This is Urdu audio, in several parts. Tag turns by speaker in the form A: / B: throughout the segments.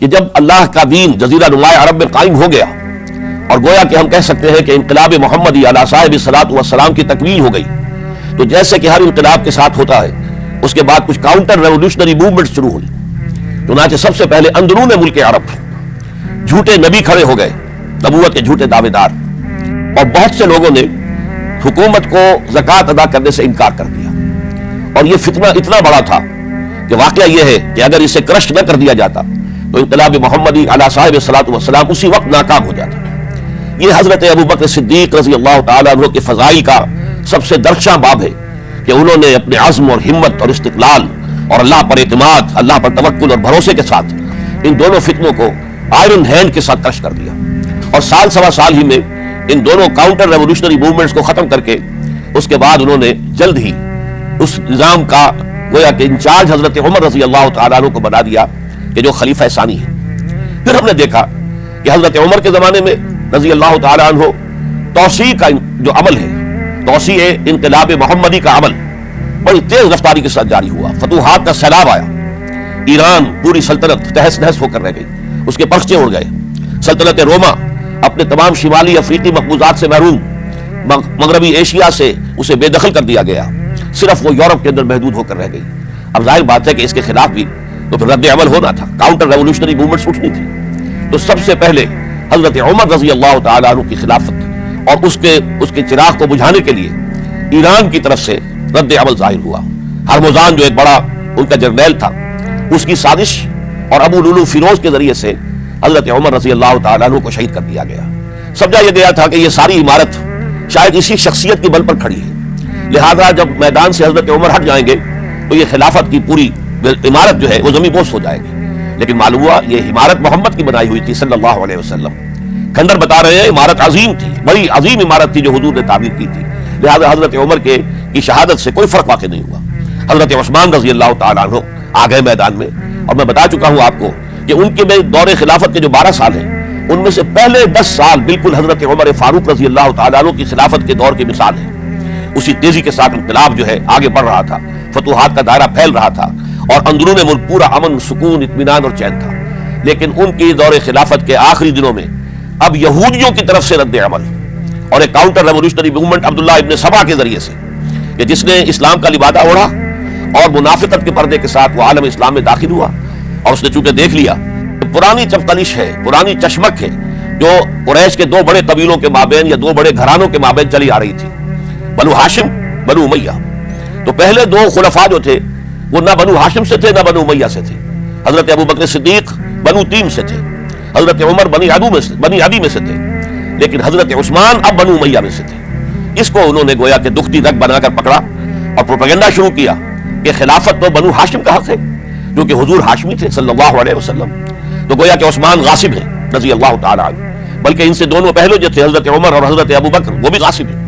A: کہ جب اللہ کا دین جزیرہ نماء عرب میں قائم ہو گیا اور گویا کہ ہم کہہ سکتے ہیں کہ انقلاب محمدی علی صاحب الصلاۃ والسلام کی تکمیل ہو گئی، تو جیسے کہ ہر انقلاب کے ساتھ ہوتا ہے اس کے بعد کچھ کاؤنٹر ریولوشنری موومنٹ شروع ہوئی۔ چنانچہ سب سے پہلے اندرون ملک عرب جھوٹے نبی کھڑے ہو گئے، نبوت کے جھوٹے دعوے دار، اور بہت سے لوگوں نے حکومت کو زکوٰۃ ادا کرنے سے انکار کر دیا، اور یہ فتنہ اتنا بڑا تھا کہ واقعہ یہ ہے کہ اگر اسے کرش نہ کر دیا جاتا تو انقلاب محمدی علی صاحب الصلاۃ والسلام اسی وقت ناکام ہو جاتا۔ یہ حضرت ابوبکر صدیق رضی اللہ تعالیٰ عنہ کے فضائل کا سب سے درخشاں باب ہے کہ انہوں نے اپنے عزم اور ہمت اور استقلال اور اللہ پر اعتماد، اللہ پر توکل اور بھروسے کے ساتھ ان دونوں فتنوں کو آئرن ہینڈ کے ساتھ کرش کر دیا، اور سال سوا سال ہی میں ان دونوں کاؤنٹر ریولوشنری موومنٹس کو ختم کر کے اس کے بعد انہوں نے جلد ہی اس نظام کا گویا کہ انچارج حضرت عمر رضی اللہ تعالیٰ عنہ کو بنا دیا کہ جو خلیفہ ثانی ہے۔ پھر ہم نے دیکھا کہ حضرت عمر کے زمانے میں رضی اللہ تعالیٰ عنہ توسیع کا جو عمل ہے، توسیع انقلاب محمدی کا عمل بڑی تیز رفتاری کے ساتھ جاری ہوا، فتوحات کا سیلاب آیا، ایران پوری سلطنت تہس نہس ہو کر رہ گئی، اس کے پرچے اڑ گئے، سلطنت روما اپنے تمام شمالی افریقی مقبوضات سے محروم، مغربی ایشیا سے اسے بے دخل کر دیا گیا، صرف وہ یورپ کے اندر محدود ہو کر رہ گئی۔ اب ظاہر بات ہے کہ اس کے خلاف بھی تو پھر رد عمل ہونا تھا، کاؤنٹر ریولوشنری موومنٹس اٹھنی تھی۔ تو سب سے پہلے حضرت عمر رضی اللہ تعالیٰ عنہ کی خلافت اور اس کے چراغ کو بجھانے کے لیے ایران کی طرف سے رد عمل ظاہر ہوا۔ ہرمزان جو ایک بڑا ان کا جرنیل تھا، اس کی سازش اور ابو لولو فیروز کے ذریعے سے حضرت عمر رضی اللہ تعالیٰ عنہ کو شہید کر دیا گیا۔ سمجھا یہ گیا تھا کہ یہ ساری عمارت شاید اسی شخصیت کی بل پر کھڑی ہے، لہذا جب میدان سے حضرت عمر ہٹ جائیں گے تو یہ خلافت کی پوری عمارت جو ہے وہ زمین بوس ہو جائے گی۔ لیکن معلوم ہوا یہ عمارت محمد کی بنائی ہوئی تھی صلی اللہ علیہ وسلم۔ کھنڈر بتا رہے ہیں عمارت عظیم تھی، بڑی عظیم عمارت تھی جو حضور نے تعمیر کی تھی، لہذا حضرت عمر کی شہادت سے کوئی فرق واقع نہیں ہوا۔ حضرت عثمان رضی اللہ تعالیٰ عنہ آ گئے میدان میں، اور میں بتا چکا ہوں آپ کو کہ ان کے دور خلافت کے جو 12 سال ہیں ان میں سے پہلے 10 سال بالکل حضرت عمر فاروق رضی اللہ تعالیٰ عنہ کی خلافت کے دور کی مثال ہے۔ اسی تیزی کے ساتھ انقلاب جو ہے آگے بڑھ رہا تھا، فتوحات کا دائرہ پھیل رہا تھا، اور اندرون ملک پورا امن، سکون، اطمینان اور چین تھا۔ لیکن ان کی دور خلافت کے آخری دنوں میں اب یہودیوں کی طرف سے رد عمل اور ایک کاؤنٹر ریولوشنری موومنٹ عبداللہ ابن سبا کے ذریعے سے، کہ جس نے اسلام کا لبادہ اوڑھا اور منافقت کے پردے کے ساتھ وہ عالم اسلام میں داخل ہوا، اور اس نے چونکہ دیکھ لیا پرانی چپتلش ہے، پرانی چشمک ہے جو قریش کے 2 بڑے قبیلوں کے مابین یا 2 بڑے گھرانوں کے مابین چلی آ رہی تھی، بنو ہاشم، بنو امیہ۔ تو پہلے 2 خلفاء جو تھے وہ نہ بنو ہاشم سے تھے نہ بنو امیہ سے تھے۔ حضرت ابوبکر صدیق بنو تیم سے تھے، حضرت عمر بنی عدی میں سے تھے، لیکن حضرت عثمان اب بنو امیہ میں سے تھے۔ اس کو انہوں نے گویا کہ دکھتی رگ بنا کر پکڑا اور پروپیگنڈا شروع کیا کہ خلافت تو بنو ہاشم کا حق ہے، جو کہ حضور ہاشمی تھے صلی اللہ علیہ وسلم، تو گویا کہ عثمان غاصب ہیں رضی اللہ تعالیٰ عنہ، بلکہ ان سے دونوں پہلو جو تھے حضرت عمر اور حضرت ابوبکر وہ بھی غاصب ہیں۔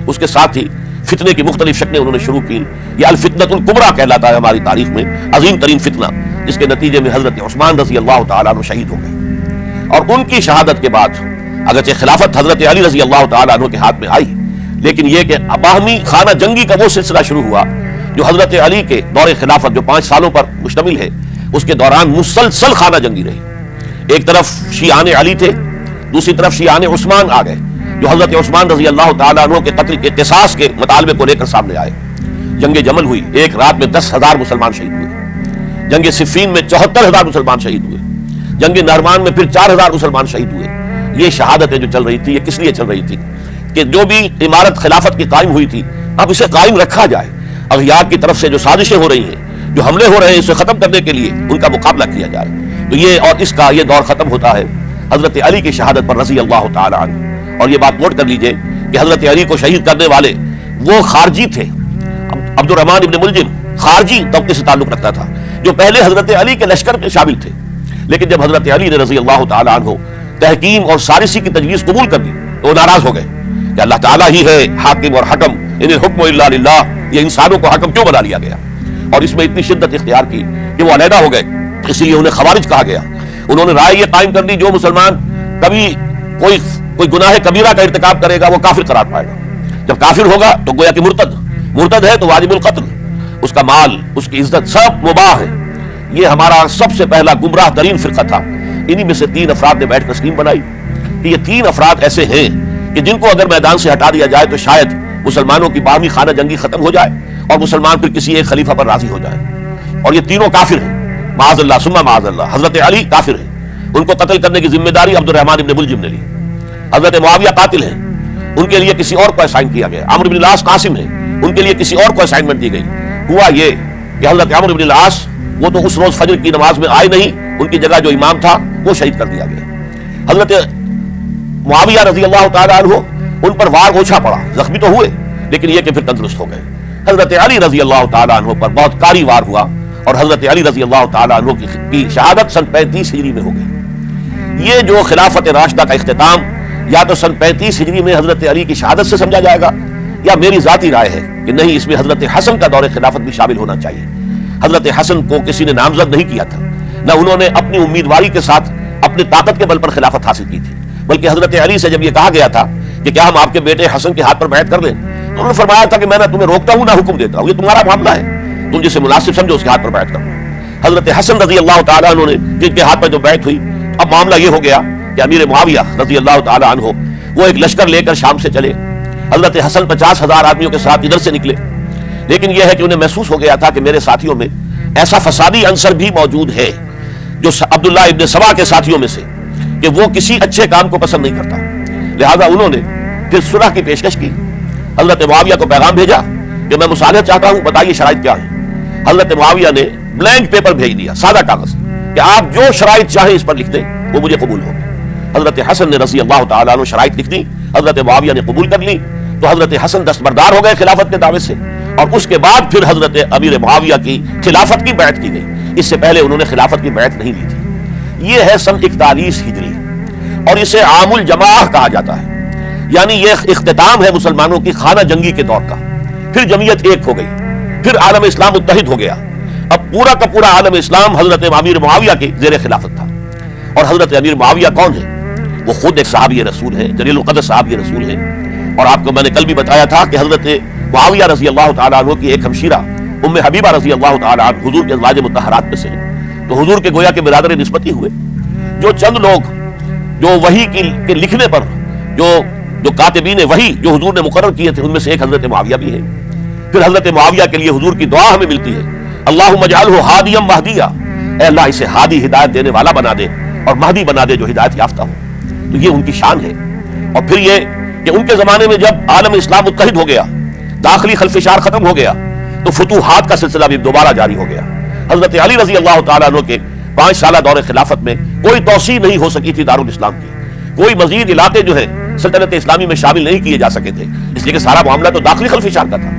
A: اس کے ساتھ ہی فتنے کی مختلف شکلیں انہوں نے شروع کی۔ یہ الفتنۃ الکبریٰ کہلاتا ہے ہماری تاریخ میں، عظیم ترین فتنہ، جس کے نتیجے میں حضرت عثمان رضی اللہ تعالیٰ عنہ شہید ہو گئے۔ اور ان کی شہادت کے بعد اگرچہ خلافت حضرت علی رضی اللہ تعالیٰ عنہ کے ہاتھ میں آئی، لیکن یہ کہ باہمی خانہ جنگی کا وہ سلسلہ شروع ہوا جو حضرت علی کے دور خلافت جو 5 سالوں پر مشتمل ہے، اس کے دوران مسلسل خانہ جنگی رہی۔ ایک طرف شیعان علی تھے، دوسری طرف شیعان عثمان آ گئے جو حضرت عثمان رضی اللہ تعالیٰ عنہ کے قتل کے قصاص کے مطالبے کو لے کر سامنے آئے۔ جنگ جمل ہوئی، ایک رات میں 10,000 مسلمان شہید ہوئے۔ جنگ صفین میں 74,000 مسلمان شہید ہوئے۔ جنگ نہروان میں پھر 4,000 مسلمان شہید ہوئے۔ یہ شہادتیں جو چل رہی تھی یہ کس لیے چل رہی تھی کہ جو بھی عمارت خلافت کی قائم ہوئی تھی اب اسے قائم رکھا جائے، اغیار کی طرف سے جو سازشیں ہو رہی ہیں، جو حملے ہو رہے ہیں، اسے ختم کرنے کے لیے ان کا مقابلہ کیا جائے۔ تو یہ اور اس کا یہ دور ختم ہوتا ہے حضرت علی کی شہادت پر رضی اللہ تعالی عنہ۔ اور یہ بات نوٹ کر لیجئے کہ حضرت علی کو شہید کرنے والے وہ خارجی تھے، عبد الرحمن ابن ملجم خارجی طبقے سے تعلق رکھتا تھا جو پہلے حضرت علی کے لشکر کے شامل تھے، لیکن جب حضرت علی نے رضی اللہ تعالی عنہ تحکیم اور ثالثی کی تجویز قبول کر دی تو وہ ناراض ہو گئے کہ اللہ تعالیٰ ہی ہے حاکم اور حکم، ان الحکم الا للہ، یہ انسانوں کو حکم کیوں بنا لیا گیا؟ اور اس میں اتنی شدت اختیار کی کہ وہ علیحدہ ہو گئے، اس لیے انہیں خوارج کہا گیا۔ انہوں نے رائے یہ قائم کر دی جو مسلمان کبھی کوئی گناہ کبیرہ کا ارتکاب کرے گا وہ کافر قرار پائے گا، جب کافر ہوگا تو گویا کہ مرتد ہے تو واجب القتل، اس کا مال، اس کی عزت سب مباح ہے۔ یہ ہمارا سب سے پہلا گمراہ ترین فرقہ تھا انہی میں سے 3 افراد نے بیٹھ کر اسکیم بنائی کہ یہ 3 افراد ایسے ہیں کہ جن کو اگر میدان سے ہٹا دیا جائے تو شاید مسلمانوں کی باہمی خانہ جنگی ختم ہو جائے اور مسلمان پھر کسی ایک خلیفہ پر راضی ہو جائے، اور یہ تینوں کافر ہیں، معاذ اللہ ثم معاذ اللہ۔ حضرت علی کافر ہیں، ان کو قتل کرنے کی ذمہ داری عبد الرحمن ابن ملجم نے لی۔ حضرت معاویہ قاتل ہیں، ان کے لیے کسی اور کو اسائن کیا گیا۔ عمرو بن العاص قاسم ہیں، ان کے لیے کسی اور کو اسائنمنٹ دی گئی۔ ہوا یہ کہ حضرت عمرو بن العاص وہ تو اس روز فجر کی نماز میں آئے نہیں، ان کی جگہ جو امام تھا وہ شہید کر دیا گیا۔ حضرت معاویہ رضی اللہ تعالی عنہ ان پر وار اوچھا پڑا، زخمی تو ہوئے لیکن یہ کہ پھر تندرست ہو گئے۔ حضرت علی رضی اللہ تعالی عنہ پر بہت کاری وار ہوا اور حضرت علی رضی اللہ تعالی عنہ کی شہادت سن 35 ہجری میں ہو گئی۔ یہ جو خلافت راشدہ کا اختتام یا تو سن 35 ہجری میں حضرت علی کی شہادت سے سمجھا جائے گا، یا میری ذاتی رائے ہے کہ نہیں، اس میں حضرت حسن کا دور خلافت بھی شامل ہونا چاہیے۔ حضرت حسن کو کسی نے نامزد نہیں کیا تھا، نہ انہوں نے اپنی امیدواری کے ساتھ اپنی طاقت کے بل پر خلافت حاصل کی تھی، بلکہ حضرت علی سے جب یہ کہا گیا تھا کہ کیا ہم آپ کے بیٹے حسن کے ہاتھ پر بیعت کر لیں، تو انہوں نے فرمایا تھا کہ میں نہ تمہیں روکتا ہوں نہ حکم دیتا ہوں، یہ تمہارا معاملہ ہے، تم جسے مناسب سمجھو اس کے ہاتھ پر بیعت کرو۔ حضرت حسن رضی اللہ تعالیٰ عنہ نے جن کے ہاتھ پر جو بیعت ہوئی، اب معاملہ یہ ہو گیا کہ امیر معاویہ رضی اللہ تعالیٰ عنہ وہ ایک لشکر لے کر شام سے چلے۔ حضرت حسن 50,000 آدمیوں کے ساتھ ادھر سے نکلے، لیکن یہ ہے کہ انہیں محسوس ہو گیا تھا کہ میرے ساتھیوں میں ایسا فسادی عنصر بھی موجود ہے جو عبداللہ ابن سبا کے ساتھیوں میں سے، کہ وہ کسی اچھے کام کو پسند نہیں کرتا، لہذا انہوں نے پھر صلح کی پیشکش کی۔ حضرت معاویہ کو پیغام بھیجا کہ میں مصالحت چاہتا ہوں، بتائیے شرائط کیا ہیں۔ حضرت معاویہ نے بلینک پیپر بھیج دیا، سادہ کاغذ، کہ آپ جو شرائط چاہیں اس پر لکھ دیں، وہ مجھے قبول ہوگی۔ حضرت حسن نے رضی اللہ تعالیٰ عنہ شرائط لکھ دی، حضرت معاویہ نے قبول کر لی، تو حضرت حسن دستبردار ہو گئے خلافت کے دعوے سے، اور اس کے بعد پھر حضرت امیر معاویہ کی خلافت کی بیعت کی گئی۔ اس سے پہلے انہوں نے خلافت کی بیعت نہیں لی تھی۔ یہ ہے سن 41 ہجری، اور اسے عام الجماع کہا جاتا ہے، یعنی یہ اختتام ہے مسلمانوں کی خانہ جنگی کے دور کا۔ پھر جمعیت ایک ہو گئی، پھر عالم اسلام متحد ہو گیا۔ اب پورا کا پورا عالم اسلام حضرت امیر معاویہ کے زیر خلافت تھا۔ اور حضرت امیر معاویہ کون ہے؟ وہ خود ایک صحابی رسول ہے، جلیل القدر صحابی رسول ہے، اور آپ کو میں نے کل بھی بتایا تھا کہ حضرت معاویہ رضی اللہ تعالیٰ عنہ کی ایک ہمشیرہ ام حبیبہ رضی اللہ تعالیٰ عنہ حضور کے ازواج مطہرات میں سے ہیں، تو حضور کے گویا کے برادر نسبتی ہوئے۔ جو چند لوگ جو وحی کے لکھنے پر جو کاتبین وحی جو حضور نے مقرر کیے تھے، ان میں سے ایک حضرت معاویہ بھی ہے۔ پھر حضرت معاویہ کے لیے حضور کی دعا ہمیں ملتی ہے، اللہم اجعلہ ہادیا مہدیا، اے اللہ اسے ہادی ہدایت دینے والا بنا دے اور مہدی بنا دے جو ہدایت یافتہ ہو۔ تو یہ ان کی شان ہے۔ اور پھر یہ کہ ان کے زمانے میں جب عالم اسلام متحد ہو گیا، داخلی خلفشار ختم ہو گیا، تو فتوحات کا سلسلہ بھی دوبارہ جاری ہو گیا۔ حضرت علی رضی اللہ تعالیٰ عنہ کے 5 سالہ دور خلافت میں کوئی توسیع نہیں ہو سکی تھی دارالاسلام کی، کوئی مزید علاقے جو ہے سلطنت اسلامی میں شامل نہیں کیے جا سکے تھے، اس لیے کہ سارا معاملہ تو داخلی خلفشار کا تھا۔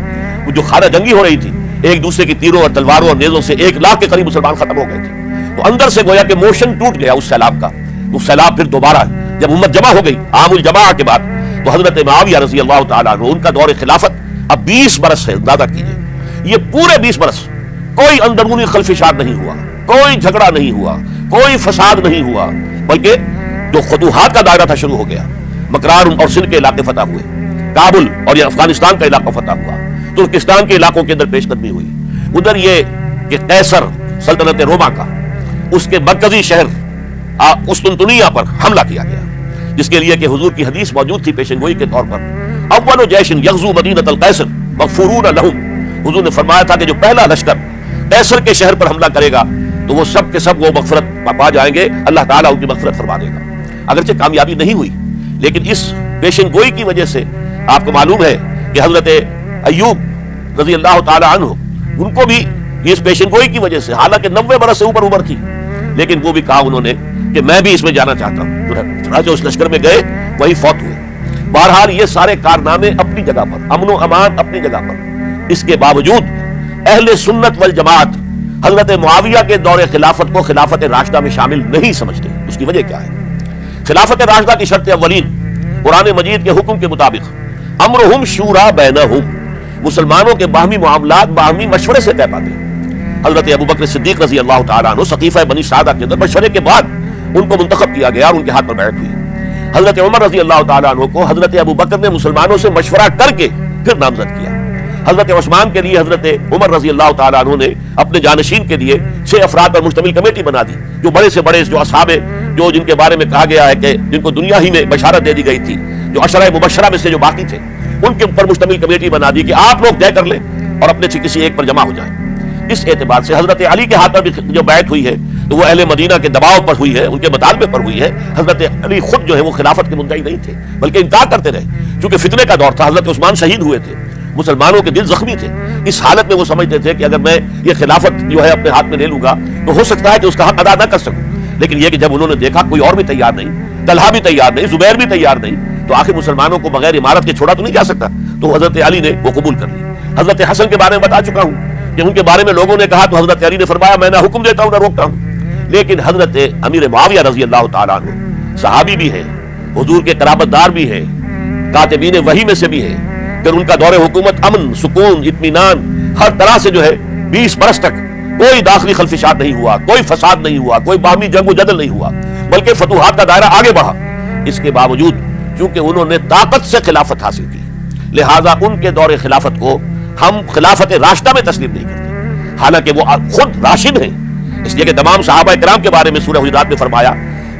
A: وہ جو خانہ جنگی ہو رہی تھی، ایک دوسرے کی تیروں اور تلواروں اور نیزوں سے 1 لاکھ کے قریب مسلمان ختم ہو گئے تھے، تو اندر سے گویا کہ موشن ٹوٹ گیا اس سیلاب کا۔ تو سیلاب پھر دوبارہ جب امت جمع ہو گئی عام الجماع کے بعد، تو حضرت معاویہ رضی اللہ تعالیٰ عنہ ان کا دور خلافت اب 20 برس ہے، اندازہ کیجئے۔ یہ پورے 20 برس کوئی اندرونی خلفشار نہیں ہوا، کوئی جھگڑا نہیں ہوا، کوئی فساد نہیں ہوا، بلکہ جو فتوحات کا دائرہ تھا شروع ہو گیا۔ مکران اور سندھ کے علاقے فتح ہوئے، کابل اور یہ افغانستان کا علاقہ فتح ہوا، ترکستان کے علاقوں کے اندر پیش قدمی ہوئی۔ ادھر یہ کہ قیصر سلطنت روما کا اس کے مرکزی شہر قسطنطنیہ پر حملہ کیا گیا، جس کے لیے کہ حضور کی حدیث موجود تھی پیشن گوئی کے طور پر، اول جیش یغزو مدینۃ القیصر مغفورون لهم۔ حضور نے فرمایا تھا کہ جو پہلا لشکر قیصر کے شہر پر حملہ کرے گا تو وہ سب کے سب وہ مغفرت پا جائیں گے، اللہ تعالیٰ ان کی مغفرت فرما دے گا۔ اگرچہ کامیابی نہیں ہوئی، لیکن اس پیشن گوئی کی وجہ سے آپ کو معلوم ہے کہ حضرت ایوب رضی اللہ تعالیٰ عنہ ان کو بھی اس پیشن گوئی کی وجہ سے، حالانکہ 90 برس سے اوپر عمر تھی، لیکن وہ بھی کہا انہوں نے کہ میں بھی اس میں جانا چاہتا ہوں، چنانچہ اس لشکر میں گئے، وہی فوت ہوئے۔ بہرحال یہ سارے کارنامے اپنی جگہ پر، امن و امان اپنی جگہ پر، اس کے باوجود اہل سنت والجماعت حضرت معاویہ کے دور خلافت کو خلافت راشدہ میں شامل نہیں سمجھتے۔ اس کی وجہ کیا ہے؟ خلافت راشدہ کی شرط اولین قرآن مجید کے حکم کے مطابق امرہم شورا بینہم، مسلمانوں کے باہمی معاملات باہمی مشورے سے طے پاتے ہیں۔ حضرت ابوبکر صدیق رضی اللہ تعالیٰ عنہ سقیفہ بنی سعدہ کے اندر مشورے کے بعد ان کو منتخب کیا گیا اور ان کے ہاتھ پر بیعت ہوئی۔ حضرت عمر رضی اللہ تعالیٰ عنہ کو حضرت ابوبکر نے مسلمانوں سے مشورہ کر کے پھر نامزد کیا۔ حضرت عثمان کے لیے حضرت عمر رضی اللہ تعالیٰ عنہ نے اپنے جانشین کے لیے 6 افراد پر مشتمل کمیٹی بنا دی، جو بڑے سے بڑے جو اصحاب جو جن کے بارے میں کہا گیا ہے کہ جن کو دنیا ہی میں بشارت دے دی گئی تھی، جو عشرہ مبشرہ میں سے جو باقی تھے، ان کے اوپر مشتمل کمیٹی بنا دی کہ آپ لوگ طے کر لیں اور اپنے سے کسی ایک پر جمع ہو جائیں۔ اس اعتبار سے حضرت علی کے ہاتھ پر بھی جو بیعت ہوئی ہے تو وہ اہل مدینہ کے دباؤ پر ہوئی ہے، ان کے مطالبے پر ہوئی ہے۔ حضرت علی خود جو ہے وہ خلافت کے مدعی نہیں تھے بلکہ انکار کرتے رہے، چونکہ فتنے کا دور تھا، حضرت عثمان شہید ہوئے تھے، مسلمانوں کے دل زخمی تھے۔ اس حالت میں وہ سمجھتے تھے کہ اگر میں یہ خلافت جو ہے اپنے ہاتھ میں لے لوں گا تو ہو سکتا ہے کہ اس کا حق ادا نہ کر سکوں، لیکن یہ کہ جب انہوں نے دیکھا کوئی اور بھی تیار نہیں، طلحہ بھی تیار نہیں، زبیر بھی تیار نہیں، تو آخر مسلمانوں کو بغیر امارت کے چھوڑا تو نہیں جا سکتا، تو حضرت علی نے وہ قبول کر لی۔ حضرت حسن کے بارے میں بتا چکا ہوں کہ ان کے بارے میں لوگوں نے کہا تو حضرت علی نے فرمایا میں نہ حکم دیتا ہوں نہ روکتا ہوں۔ لیکن حضرت امیر معاویہ رضی اللہ تعالیٰ عنہ صحابی بھی ہیں، حضور کے قرابت دار بھی ہیں، کاتبین وحی میں سے بھی ہیں، پھر ان کا دور حکومت امن، سکون، اطمینان، ہر طرح سے جو ہے 20 برس تک کوئی داخلی خلفشات نہیں ہوا، کوئی فساد نہیں ہوا، کوئی باہمی جنگ و جدل نہیں ہوا، بلکہ فتوحات کا دائرہ آگے بڑھا۔ اس کے باوجود چونکہ انہوں نے طاقت سے خلافت حاصل کی، لہذا ان کے دور خلافت کو ہم خلافت راشدہ میں تسلیم نہیں کرتے، حالانکہ وہ خود راشد ہیں، اس لیے کہ تمام صحابہ کرام کے بارے میں سورہ حجرات میں فرمایا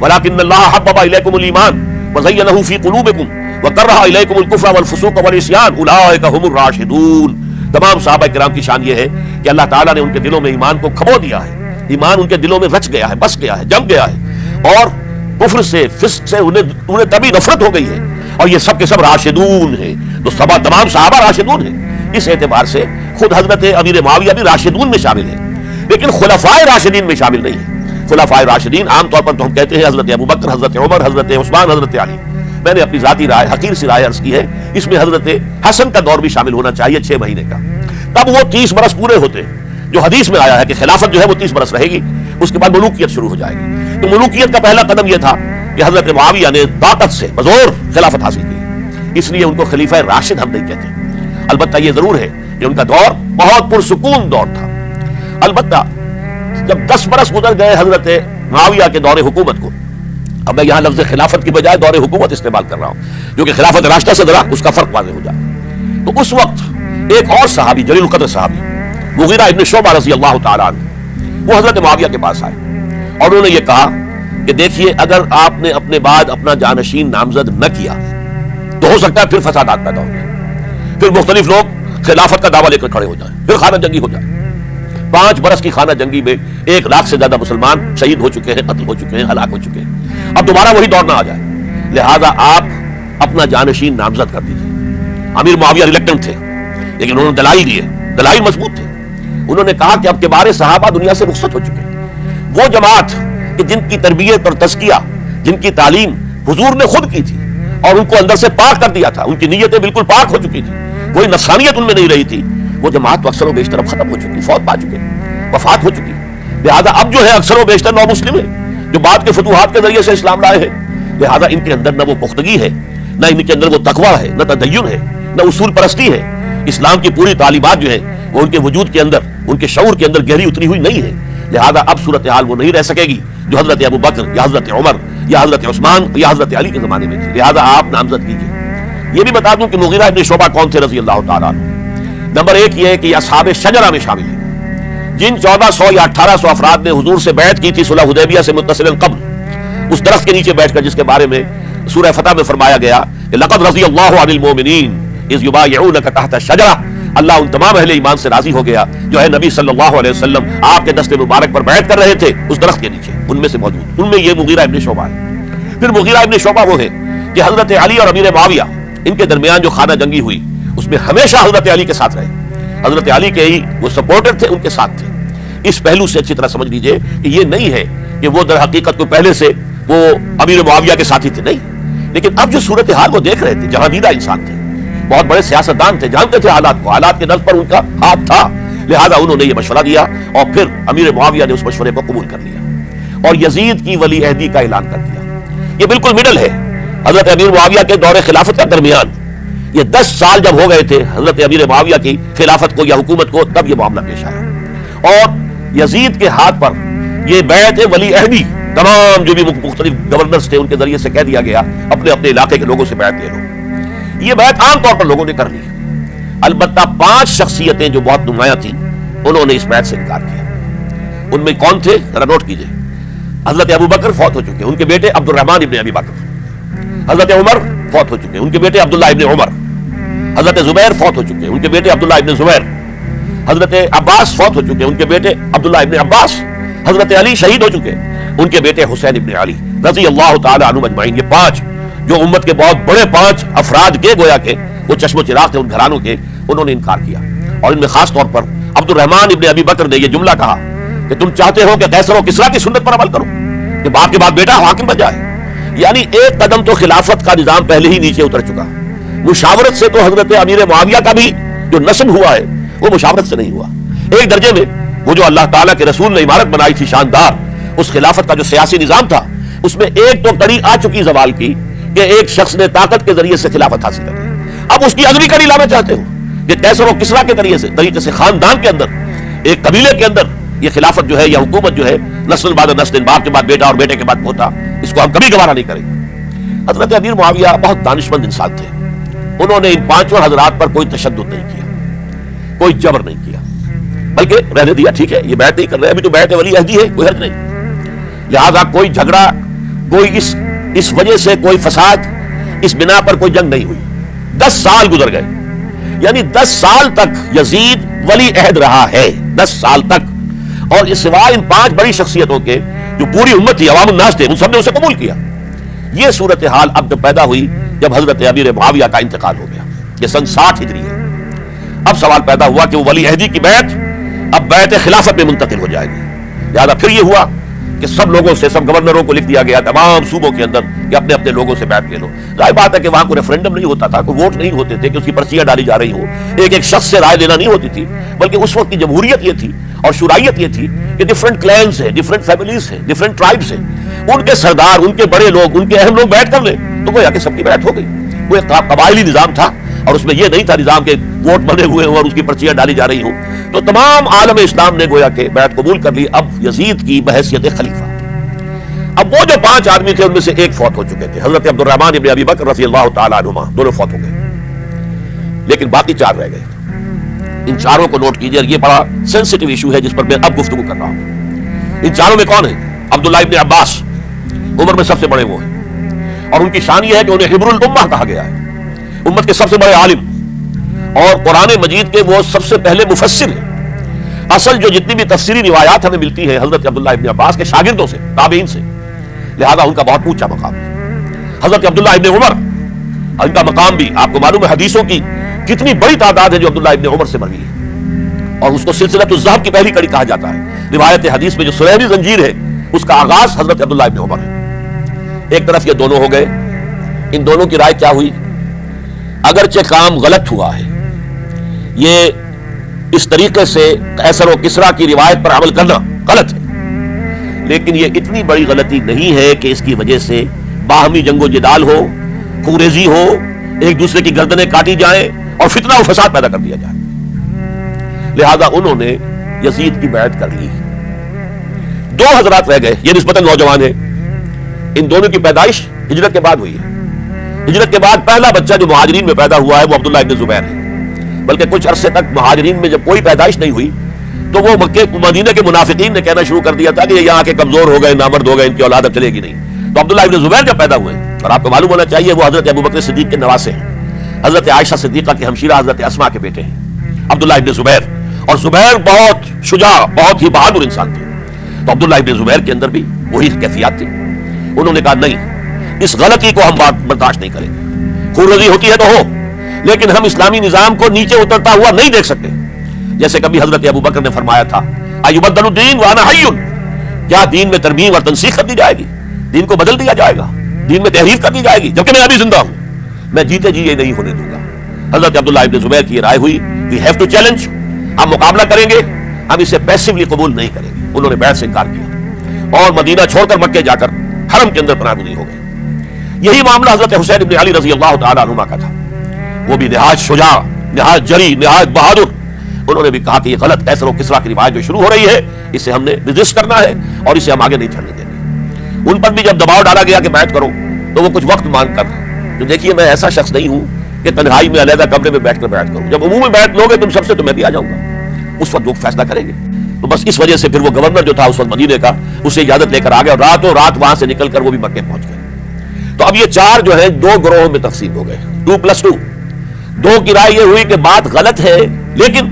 A: وَلَكِنَّ اللَّهَ حَبَّبَ إِلَيْكُمُ الْإِيمَانَ وَزَيَّنَهُ فِي قُلُوبِكُمْ وَكَرَّهَ إِلَيْكُمُ الْكُفْرَ وَالْفُسُوقَ وَالْعِصْيَانَ أُولَٰئِكَ هُمُ الرَّاشِدُونَ۔ تمام صحابہ کرام کی شان یہ ہے کہ اللہ تعالیٰ نے ان کے دلوں میں ایمان کو کھبو دیا ہے، ایمان ان کے دلوں میں رچ گیا ہے، بس گیا ہے، جم گیا ہے، اور کفر سے، فسق سے انہیں تبھی نفرت ہو گئی ہے، اور یہ سب کے سب راشدون ہیں، تو تمام صحابہ راشدون ہیں۔ اس اعتبار سے خود حضرت امیر معاویہ بھی راشدون میں شامل ہیں، لیکن خلفائے راشدین میں شامل نہیں ہیں۔ خلفائے راشدین عام طور پر تو ہم کہتے ہیں حضرت ابوبکر، حضرت عمر، حضرت عثمان، حضرت علی۔ میں نے اپنی ذاتی رائے، حقیر سی رائے عرض کی ہے، اس میں حضرت حسن کا دور بھی شامل ہونا چاہیے 6 مہینے کا، تب وہ 30 برس پورے ہوتے ہیں، جو حدیث میں آیا ہے کہ خلافت جو ہے وہ 30 برس رہے گی، اس کے بعد ملوکیت شروع ہو جائے گی۔ تو ملوکیت کا پہلا قدم یہ تھا کہ حضرت معاویہ نے طاقت سے بزور خلافت حاصل کی، اس لیے ان کو خلیفہ راشد ہم نہیں کہتے۔ البتہ یہ ضرور ہے کہ ان کا دور بہت پرسکون دور تھا۔ البتہ جب 10 برس گزر گئے حضرت معاویہ کے دور حکومت کو، اب میں یہاں لفظ خلافت کی بجائے دور حکومت استعمال کر رہا ہوں، جو کہ خلافت راشدہ سے ذرا اس کا فرق واضح ہو جائے۔ تو اس وقت ایک اور صحابی، جلیل القدر صحابی مغیرہ ابن شعبہ رضی اللہ تعالیٰ عنہ، وہ حضرت معاویہ کے پاس آئے اور انہوں نے یہ کہا کہ دیکھیے اگر آپ نے اپنے بعد اپنا جانشین نامزد نہ کیا تو ہو سکتا ہے پھر فسادات پیدا ہو جائیں، پھر مختلف لوگ خلافت کا دعویٰ لے کر کھڑے ہو جائیں، پھر خانہ جنگی ہو جائے۔ 5 برس کی خانہ جنگی میں 1 لاکھ سے زیادہ مسلمان شہید ہو چکے ہیں، قتل ہو چکے ہیں، ہلاک ہو چکے ہیں، اب دوبارہ وہی دور نہ آ جائے، لہذا آپ اپنا جانشین نامزد کر دیجیے۔ امیر معاویہ ریلیکٹنٹ تھے، لیکن انہوں نے دلائل دیے، دلائل مضبوط تھے۔ انہوں نے کہا کہ اب کے بارے صحابہ دنیا سے رخصت ہو چکے ہیں، وہ جماعت کہ جن کی تربیت اور تزکیہ، جن کی تعلیم حضور نے خود کی تھی اور ان کو اندر سے پاک کر دیا تھا، ان کی نیتیں بالکل پاک ہو چکی تھی، کوئی نفسانیت ان میں نہیں رہی تھی، وہ جماعت تو اکثر و بیشتر اب ختم ہو چکی، فوت پا چکے، وفات ہو چکی، لہذا اب جو ہے اکثر و بیشتر نو مسلم ہیں جو بعد کے فتوحات کے ذریعے سے اسلام لائے ہیں، لہذا ان کے اندر نہ وہ پختگی ہے، نہ ان کے اندر وہ تقویٰ ہے، نہ تدین ہے، نہ اصول پرستی ہے، اسلام کی پوری تعلیمات جو ہے وہ ان کے وجود کے اندر، ان کے شعور کے اندر گہری اتری ہوئی نہیں ہے، لہذا اب صورتحال وہ نہیں رہ سکے گی جو حضرت ابوبکر یا حضرت عمر یا حضرت عثمان یا حضرت علی کے زمانے میں تھی، لہذا آپ نامزد کیجیے۔ یہ بھی بتا دوں کہ مغیرہ ابن شعبہ کون تھے رضی اللہ تعالیٰ عنہ۔ نمبر 1 یہ ہے کہ یہ اصحاب شجرہ میں شامل ہیں، جن 1400 یا 1800 افراد نے حضور سے بیعت کی تھی صلح حدیبیہ سے متصل قبل، اس درخت کے نیچے بیٹھ کر جس کے بارے میں سورہ فتح میں فرمایا گیا کہ لقد رضی اللہ عن المؤمنین اذ یبایعونک تحت الشجرہ، اللہ ان تمام اہل ایمان سے راضی ہو گیا جو ہے نبی صلی اللہ علیہ وسلم آپ کے دست مبارک پر بیعت کر رہے تھے اس درخت کے نیچے، ان میں سے موجود، ان میں یہ مغیرہ ابن شعبہ ہے۔ پھر مغیرہ ابن شعبہ وہ ہے کہ حضرت علی اور امیر معاویہ ان کے درمیان جو خانہ جنگی ہوئی اس میں ہمیشہ حضرت علی کے ساتھ رہے، حضرت علی کے ہی وہ سپورٹر تھے، ان کے ساتھ تھے۔ اس پہلو سے اچھی طرح سمجھ لیجئے کہ یہ نہیں ہے کہ وہ در حقیقت کو پہلے سے وہ امیر معاویہ کے ساتھی تھے، نہیں، لیکن اب جو صورتحال وہ دیکھ رہے تھے، جہاں دیدہ انسان تھے، بہت بڑے سیاستدان تھے، جانتے تھے حالات کو، حالات کے نظر پر ان کا ہاتھ تھا، لہذا انہوں نے یہ مشورہ دیا اور پھر امیر معاویہ نے اس مشورے کو قبول کر لیا اور یزید کی ولی عہدی کا اعلان کر دیا۔ یہ بالکل مڈل ہے حضرت امیر معاویہ کے دور خلافت کے درمیان، یہ 10 سال جب ہو گئے تھے حضرت امیر معاویہ کی خلافت کو یا حکومت کو، تب یہ معاملہ پیش آیا اور یزید کے ہاتھ پر یہ بیعت ولی عہدی تمام جو بھی مختلف گورنرز تھے ان کے ذریعے سے کہہ دیا گیا اپنے اپنے علاقے کے لوگوں سے بیعت لے لو۔ یہ بیعت عام طور پر لوگوں نے کر لی، البتہ 5 شخصیتیں جو بہت نمایاں تھیں انہوں نے اس بیعت سے انکار کیا۔ ان میں کون تھے ذرا نوٹ کیجئے، حضرت ابو بکر فوت ہو چکے، ان کے بیٹے عبد الرحمن ابن ابی بکر. حضرت عمر فوت ہو چکے، ان کے بیٹے عبداللہ ابن عمر. حضرت زبیر فوت ہو چکے، ان کے بیٹے عبداللہ ابن زبیر. حضرت عباس فوت ہو چکے، ان کے بیٹے عبداللہ ابن عباس. حضرت علی شہید ہو چکے، ان کے بیٹے حسین ابن علی رضی اللہ تعالی عنہم اجمعین. یہ 5 جو امت کے بہت بڑے 5 افراد کے گویا کے وہ چشم و چراغ تھے ان گھرانوں کے، انہوں نے انکار کیا. اور ان میں خاص طور پر عبد الرحمن ابن ابی بکر نے یہ جملہ کہا کہ تم چاہتے ہو کہ قیصر و کسریٰ کی سنت پر عمل کرو کہ باپ کے بعد بیٹا حاکم بن جائے. یعنی ایک قدم تو خلافت کا نظام پہلے ہی نیچے اتر چکا. مشاورت سے تو حضرت امیر معاویہ کا بھی جو نسب ہوا ہے وہ مشاورت سے نہیں ہوا. ایک درجے میں وہ جو اللہ تعالیٰ کے رسول نے عمارت بنائی تھی شاندار، اس خلافت کا جو سیاسی نظام تھا، اس میں ایک تو کڑی آ چکی زوال کی کہ ایک شخص نے طاقت کے ذریعے سے خلافت حاصل کر لی. اب اس کی اگلی کڑی لانا چاہتے ہو کہ قیصر و کسریٰ کے طریقے سے خاندان کے اندر، ایک قبیلے کے اندر یہ خلافت جو ہے یا حکومت جو ہے نسل بعد نسل، باپ کے بعد بیٹا اور بیٹے کے بعد پوتا، اس کو ہم کبھی گوارا نہیں کریں گے. حضرت امیر معاویہ بہت دانشمند انسان تھے. انہوں نے ان 5 حضرات پر کوئی تشدد نہیں کیا، کوئی جبر نہیں کیا، بلکہ رہنے دیا. ٹھیک ہے، یہ بیعت نہیں کر رہے، ابھی تو بیعت ولی عہدی ہے، کوئی حرج نہیں. لہذا کوئی جھگڑا، کوئی اس وجہ سے کوئی فساد، اس بنا پر کوئی جنگ نہیں ہوئی. 10 سال گزر گئے، یعنی 10 سال تک یزید ولی عہد رہا ہے. 10 سال تک. اور اس سوائے ان 5 بڑی شخصیتوں کے جو پوری امت تھی، عوام الناس تھے، ان سب نے اسے قبول کیا. یہ صورتحال اب جب پیدا ہوئی جب حضرت امیر معاویہ کا انتقال ہو گیا. یہ سن 60 ہجری ہے. اب سوال پیدا ہوا کہ وہ ولی عہدی کی بیعت اب بیعت خلافت میں منتقل ہو جائے گی. لہذا پھر یہ ہوا کہ سب لوگوں سے، سب گورنروں کو لکھ دیا گیا تمام صوبوں کے اندر کہ اپنے اپنے لوگوں سے بیعت لے لو. ظاہر بات ہے کہ وہاں کوئی ریفرنڈم نہیں ہوتا تھا، کوئی ووٹ نہیں ہوتے تھے کہ اس کی پرچیاں ڈالی جا رہی ہو، ایک ایک شخص سے رائے لینا نہیں ہوتی تھی. بلکہ اس وقت کی جمہوریت یہ تھی اور شورائیت یہ تھی کہ ڈفرنٹ کلینز ہیں، ڈفرنٹ فیملیز ہیں، ڈفرنٹ ٹرائبس ہیں، ان کے سردار، ان کے بڑے لوگ، ان کے اہم لوگ بیعت کر لیں تو گویا کہ سب کی بیعت ہو گئی. وہ ایک قبائلی نظام تھا اور اس میں یہ نہیں تھا نظام کے ووٹ بنے ہوئے ہوں اور اس کی پرچیاں ڈالی جا رہی ہوں. تو تمام عالم اسلام نے گویا کہ بیعت قبول کر لی اب یزید کی بحیثیت خلیفہ. اب وہ جو 5 آدمی تھے ان میں سے ایک فوت ہو چکے تھے، حضرت عبد الرحمن ابن ابی بکر رضی اللہ تعالی عنہما، دونوں فوت ہو گئے، لیکن باقی 4 رہ گئے. ان 4 کو نوٹ کیجئے، یہ بڑا سینسٹیو ایشو ہے جس پر میں اب گفتگو کر رہا ہوں. ان 4 میں کون ہیں؟ عبداللہ ابن عباس، عمر میں سب سے بڑے وہ ہیں، اور ان کی شان یہ ہے کہ انہیں حبر الامہ کہا گیا ہے، امت کے سب سے بڑے عالم، اور قرآن مجید کے وہ سب سے پہلے مفسر ہیں. اصل جو جتنی بھی تفسیری روایات ہمیں ملتی ہیں حضرت عبداللہ ابن عباس کے شاگردوں سے، تابعین سے، لہذا ان کا بہت اونچا مقام ہے. حضرت عبداللہ ابن عمر، ان کا مقام بھی آپ کو معلوم ہے، حدیثوں کی کتنی بڑی تعداد ہے جو عبداللہ ابن عمر سے مروی ہے، اور اس کو سلسلۃ الذہب کی پہلی کڑی کہا جاتا ہے. روایت حدیث میں جو سنہری زنجیر ہے اس کا آغاز حضرت عبداللہ ابن عمر ہے. ایک طرف یہ دونوں ہو گئے. ان دونوں کی رائے کیا ہوئی؟ اگرچہ کام غلط ہوا ہے، یہ اس طریقے سے قیصر و کسریٰ کی روایت پر عمل کرنا غلط ہے، لیکن یہ اتنی بڑی غلطی نہیں ہے کہ اس کی وجہ سے باہمی جنگ و جدال ہو، خوریزی ہو، ایک دوسرے کی گردنیں کاٹی جائیں اور فتنہ و فساد پیدا کر دیا جائے. لہذا انہوں نے یزید کی بیعت کر لی. 2 حضرات رہ گئے، یہ نسبتاً نوجوان ہیں. ان دونوں کی پیدائش ہجرت کے بعد ہوئی ہے. ہجرت کے بعد پہلا بچہ جو مہاجرین میں پیدا ہوا ہے وہ عبداللہ ابن زبیر ہے. بلکہ کچھ عرصے تک مہاجرین میں جب کوئی پیدائش نہیں ہوئی تو وہ مکے مدینہ کے منافقین نے کہنا شروع کر دیا تھا کہ یہ یہاں کے کمزور ہو گئے، نامرد ہو گئے، ان کی اولاد اب چلے گی نہیں. تو عبداللہ ابن زبیر جب پیدا ہوئے، اور آپ کو معلوم ہونا چاہیے وہ حضرت ابوبکر صدیق کے نواسے ہیں، حضرت عائشہ صدیقہ کے ہمشیرہ حضرت اسماء کے بیٹے ہیں عبداللہ ابن زبیر. اور زبیر بہت شجاع، بہت ہی بہادر انسان تھے. تو عبداللہ ابن زبیر کے اندر بھی وہی کیفیات تھی. انہوں نے کہا نہیں، اس غلطی کو ہم برداشت نہیں کریں گے. خونریزی ہوتی ہے تو ہو، لیکن ہم اسلامی نظام کو نیچے اترتا ہوا نہیں دیکھ سکتے. جیسے کبھی حضرت ابوبکر نے فرمایا تھا ایبدل الدین وانا حی، کیا دین میں ترمیم اور تنسیخ کر دی جائے گی؟ دین کو بدل دیا جائے گا، دین میں تحریف کر دی جائے گی جبکہ میں ابھی زندہ ہوں؟ میں جیتے جی یہ نہیں ہونے دوں گا. حضرت عبداللہ ابن زبیر کی رائے ہوئی وی ہیو ٹو چیلنج، ہم مقابلہ کریں گے، ہم اسے پیسیولی قبول نہیں کریں گے. انہوں نے بیعت سے انکار کیا اور مدینہ چھوڑ کر مکے جا کر حرم کے اندر پناہ گزین ہو گئے. یہی معاملہ حضرت حسین ابن علی رضی اللہ تعالی عنہما کا تھا. وہ بھی نہایت شجاع، نہایت جری، نہایت بہادر. انہوں نے بھی کہا کہ یہ غلط قیصر و کسریٰ کی روایت جو شروع ہو رہی ہے اسے ہم نے ریزسٹ کرنا ہے اور اسے ہم آگے نہیں چلنے دیں گے. ان پر بھی جب دباؤ ڈالا گیا کہ بیعت کرو تو وہ کچھ وقت مانگ کر، تو دیکھیے میں ایسا شخص نہیں ہوں کہ تنہائی میں علیحدہ کمرے میں بیٹھ کر بیعت کروں. جب عمومی بیعت لوگے تم سب سے تو میں بھی آ جاؤں گا. اس وقت لوگ فیصلہ کریں گے. تو بس اس وجہ سے پھر وہ گورنر جو تھا اس وقت مدینے کا، اسے اجازت لے کر آ گیا اور راتوں رات وہاں سے نکل کر وہ بھی مکے پہنچ گئے۔ تو اب یہ چار جو ہے دو گروہوں میں تقسیم ہو گئے، 2+2۔ دو کی رائے یہ ہوئی کہ بات غلط ہے، لیکن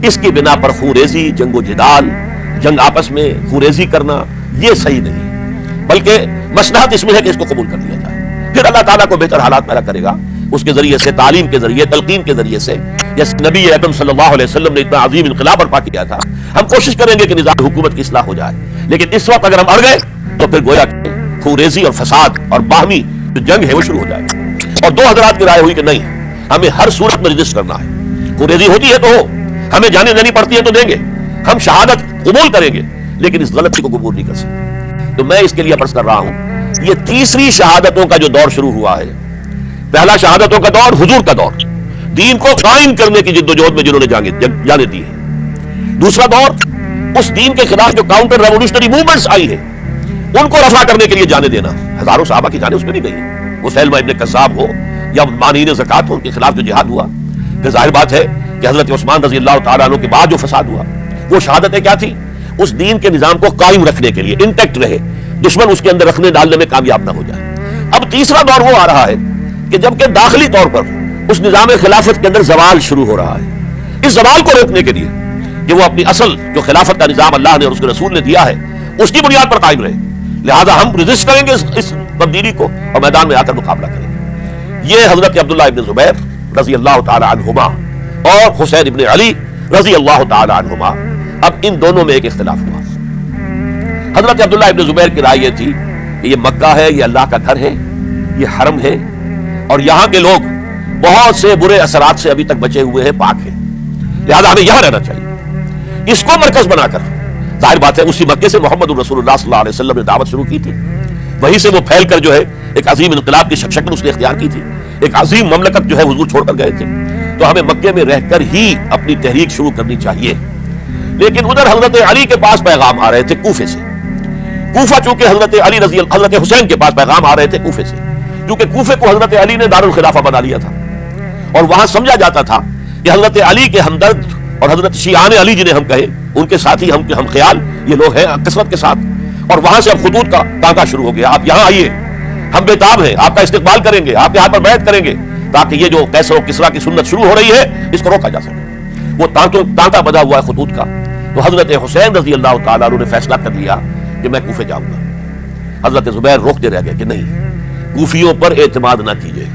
A: اس کی بنا پر خوریزی، جنگ و جدال، جنگ آپس میں خوریزی کرنا یہ صحیح نہیں، بلکہ مصلحت اس میں ہے کہ اس کو قبول کر لیا جائے، پھر اللہ تعالیٰ کو بہتر حالات پیدا کرے گا اس کے ذریعے سے، تعلیم کے ذریعے، تلقین کے ذریعے سے۔ جیسے نبی اکرم صلی اللہ علیہ وسلم نے اتنا عظیم انقلاب برپا کیا تھا، ہم کوشش کریں گے کہ نظام حکومت کی اصلاح ہو جائے، لیکن اس وقت اگر ہم اڑ گئے تو پھر گویا کہ خوریزی اور فساد اور باہمی جو جنگ ہے وہ شروع ہو جائے گی۔ اور دو حضرات کی رائے ہوئی کہ نہیں، ہمیں ہر صورت میں رجسٹ کرنا ہے، خوریزی ہوتی ہے تو ہو، ہمیں جانے دینی پڑتی ہے تو دیں گے، ہم شہادت قبول کریں گے، لیکن اس غلطی کو قبول نہیں کر سکتے۔ تو میں اس کے لیے عرض کر رہا ہوں، یہ تیسری شہادتوں کا جو دور شروع ہوا ہے، پہلا شہادتوں کا دور حضور کا دور، دین کو قائم کرنے کی جدوجہد میں جنہوں نے جانیں دی ہے۔ دوسرا دور اس دین کے خلاف جو کاؤنٹر ریولیوشنری موومنٹس آئی ہیں ان کو رفع کرنے کے لیے جانے دینا، ہزاروں صحابہ کی جانیں اس میں نہیں گئی، وہ سہل ابن کذاب ہو یا مانعین زکات ہو، ان کے خلاف جو جہاد ہوا۔ پھر ظاہر بات ہے کہ حضرت عثمان رضی اللہ تعالیٰ عنہ کے بعد جو فساد ہوا، وہ شہادتیں کیا تھی؟ اس دین کے نظام کو قائم رکھنے کے لیے، انٹیکٹ رہے، دشمن اس کے اندر رکھنے ڈالنے میں کامیاب نہ ہو جائے۔ اب تیسرا دور وہ آ رہا ہے کہ جبکہ داخلی طور پر اس نظام خلافت کے اندر زوال شروع ہو رہا ہے، اس زوال کو روکنے کے لیے کہ وہ اپنی اصل جو خلافت کا نظام اللہ نے اور اس کے رسول نے دیا ہے اس کی بنیاد پر قائم رہے، لہذا ہم رجسٹ کریں گے اس تبدیلی کو اور میدان میں آ کر مقابلہ کریں گے۔ یہ حضرت عبداللہ ابن زبیر رضی اللہ تعالی عنہما اور حسین ابن علی رضی اللہ تعالی عنہما، اب ان دونوں میں ایک اختلاف ہوا۔ حضرت عبداللہ ابن زبیر کی رائے یہ تھی کہ یہ مکہ ہے، یہ اللہ کا گھر ہے، یہ حرم ہے، اور یہاں کے لوگ بہت سے برے اثرات سے ابھی تک بچے ہوئے ہیں، پاک ہیں، لہذا ہمیں یہاں رہنا چاہیے۔ اس کو مرکز بنا کر ظاہر بات ہے اسی مکے سے محمد رسول اللہ صلی اللہ علیہ وسلم نے دعوت شروع کی تھی، وہیں سے وہ پھیل کر جو ہے ایک عظیم انقلاب کی شکل اس نے اختیار کی تھی، ایک عظیم مملکت جو ہے حضور چھوڑ کر گئے تھے۔ تو ہمیں مکے میں رہ کر ہی اپنی تحریک شروع کرنی چاہیے۔ لیکن ادھر حضرت علی کے پاس پیغام آ رہے تھے کوفے سے، کوفہ چونکہ حضرت حسین کے پاس پیغام آ رہے تھے کوفے سے، کیونکہ کوفے کو حضرت علی نے دارالخلافہ بنا لیا تھا، اور وہاں سمجھا جاتا تھا کہ حضرت علی کے ہمدرد اور حضرت شیعان علی جنہیں ہم کہیں ان کے ساتھی ہم خیال یہ لوگ ہیں کثرت کے ساتھ، اور وہاں سے اب خطوط کا ٹانکا شروع ہو گیا، آپ یہاں آئیے، ہم بےتاب ہیں، آپ کا استقبال کریں گے، آپ کے ہاتھ پر بیعت کریں گے، تاکہ یہ جو قیصر و کسریٰ کی سنت شروع ہو رہی ہے اس کو روکا جا سکے۔ وہ ٹانکا بدا ہوا ہے خطوط کا۔ تو حضرت حسین رضی اللہ تعالیٰ عنہ نے فیصلہ کر لیا کہ میں کوفے جاؤں گا۔ حضرت زبیر روکتے رہ گئے کہ نہیں، کوفیوں پر اعتماد نہ کیجیے،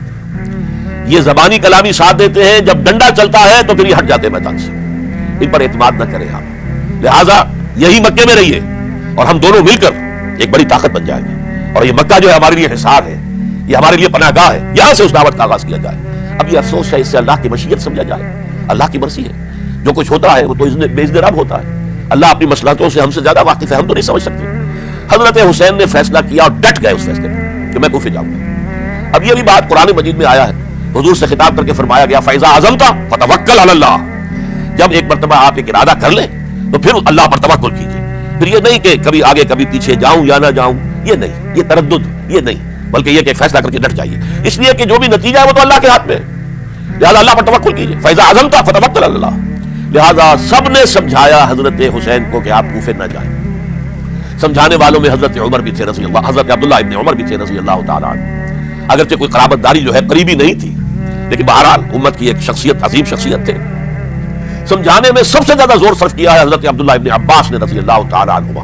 A: یہ زبانی کلامی ساتھ دیتے ہیں، جب ڈنڈا چلتا ہے تو پھر یہ ہٹ جاتے ہیں میدان سے، ان پر اعتماد نہ کریں آپ، لہٰذا یہی مکے میں رہیے اور ہم دونوں مل کر ایک بڑی طاقت بن جائیں گے، اور یہ مکہ جو ہے ہمارے لیے حصار ہے، یہ ہمارے لیے پناہ گاہ ہے، یہاں سے اس دعوت کا آغاز کیا جائے۔ اب یہ افسوس ہے، اس سے اللہ کی مشیت سمجھا جائے، اللہ کی مرضی ہے، جو کچھ ہوتا ہے وہ تو بے اذن رب ہوتا ہے، اللہ اپنی مصلحتوں سے ہم سے زیادہ واقف ہے، ہم تو نہیں سمجھ سکتے۔ حضرت حسین نے فیصلہ کیا اور ڈٹ گئے اس فیصلے پر کہ میں کوفے جاؤں گا۔ اب یہ بھی بات قرآن مجید میں آیا ہے، حضور سے خطاب کر کے فرمایا گیا فَإِذَا عَزَمْتَ فَتَوَكَّلْ عَلَى اللَّهِ، جب ایک مرتبہ آپ ایک ارادہ کر لیں تو پھر اللہ پر توکل کیجیے، پھر یہ نہیں کہ کبھی آگے کبھی پیچھے جاؤں یا نہ جاؤں، یہ نہیں، یہ تردد یہ نہیں، بلکہ یہ کہ فیصلہ کر کے ڈٹ جائیے، اس لیے کہ جو بھی نتیجہ ہے وہ تو اللہ کے ہاتھ میں ہے، لہٰذا اللہ پر توکل کیجیے۔ فَإِذَا عَزَمْتَ فَتَوَكَّلْ عَلَى اللَّهِ، لہٰذا سب نے سمجھایا حضرت حسین کو کہ آپ کوفے نہ جائیں۔ سمجھانے والوں میں حضرت عمر بھی تھے رضی اللہ، حضرت عبداللہ ابن عمر بھی تھے رضی اللہ تعالیٰ عنہ، اگرچہ کوئی قرابت داری جو ہے قریبی نہیں تھی، لیکن بہرحال امت کی ایک شخصیت، عظیم شخصیت تھے۔ سمجھانے میں سب سے زیادہ زور صرف کیا ہے حضرت عبداللہ ابن عباس نے رضی اللہ تعالیٰ عنہما۔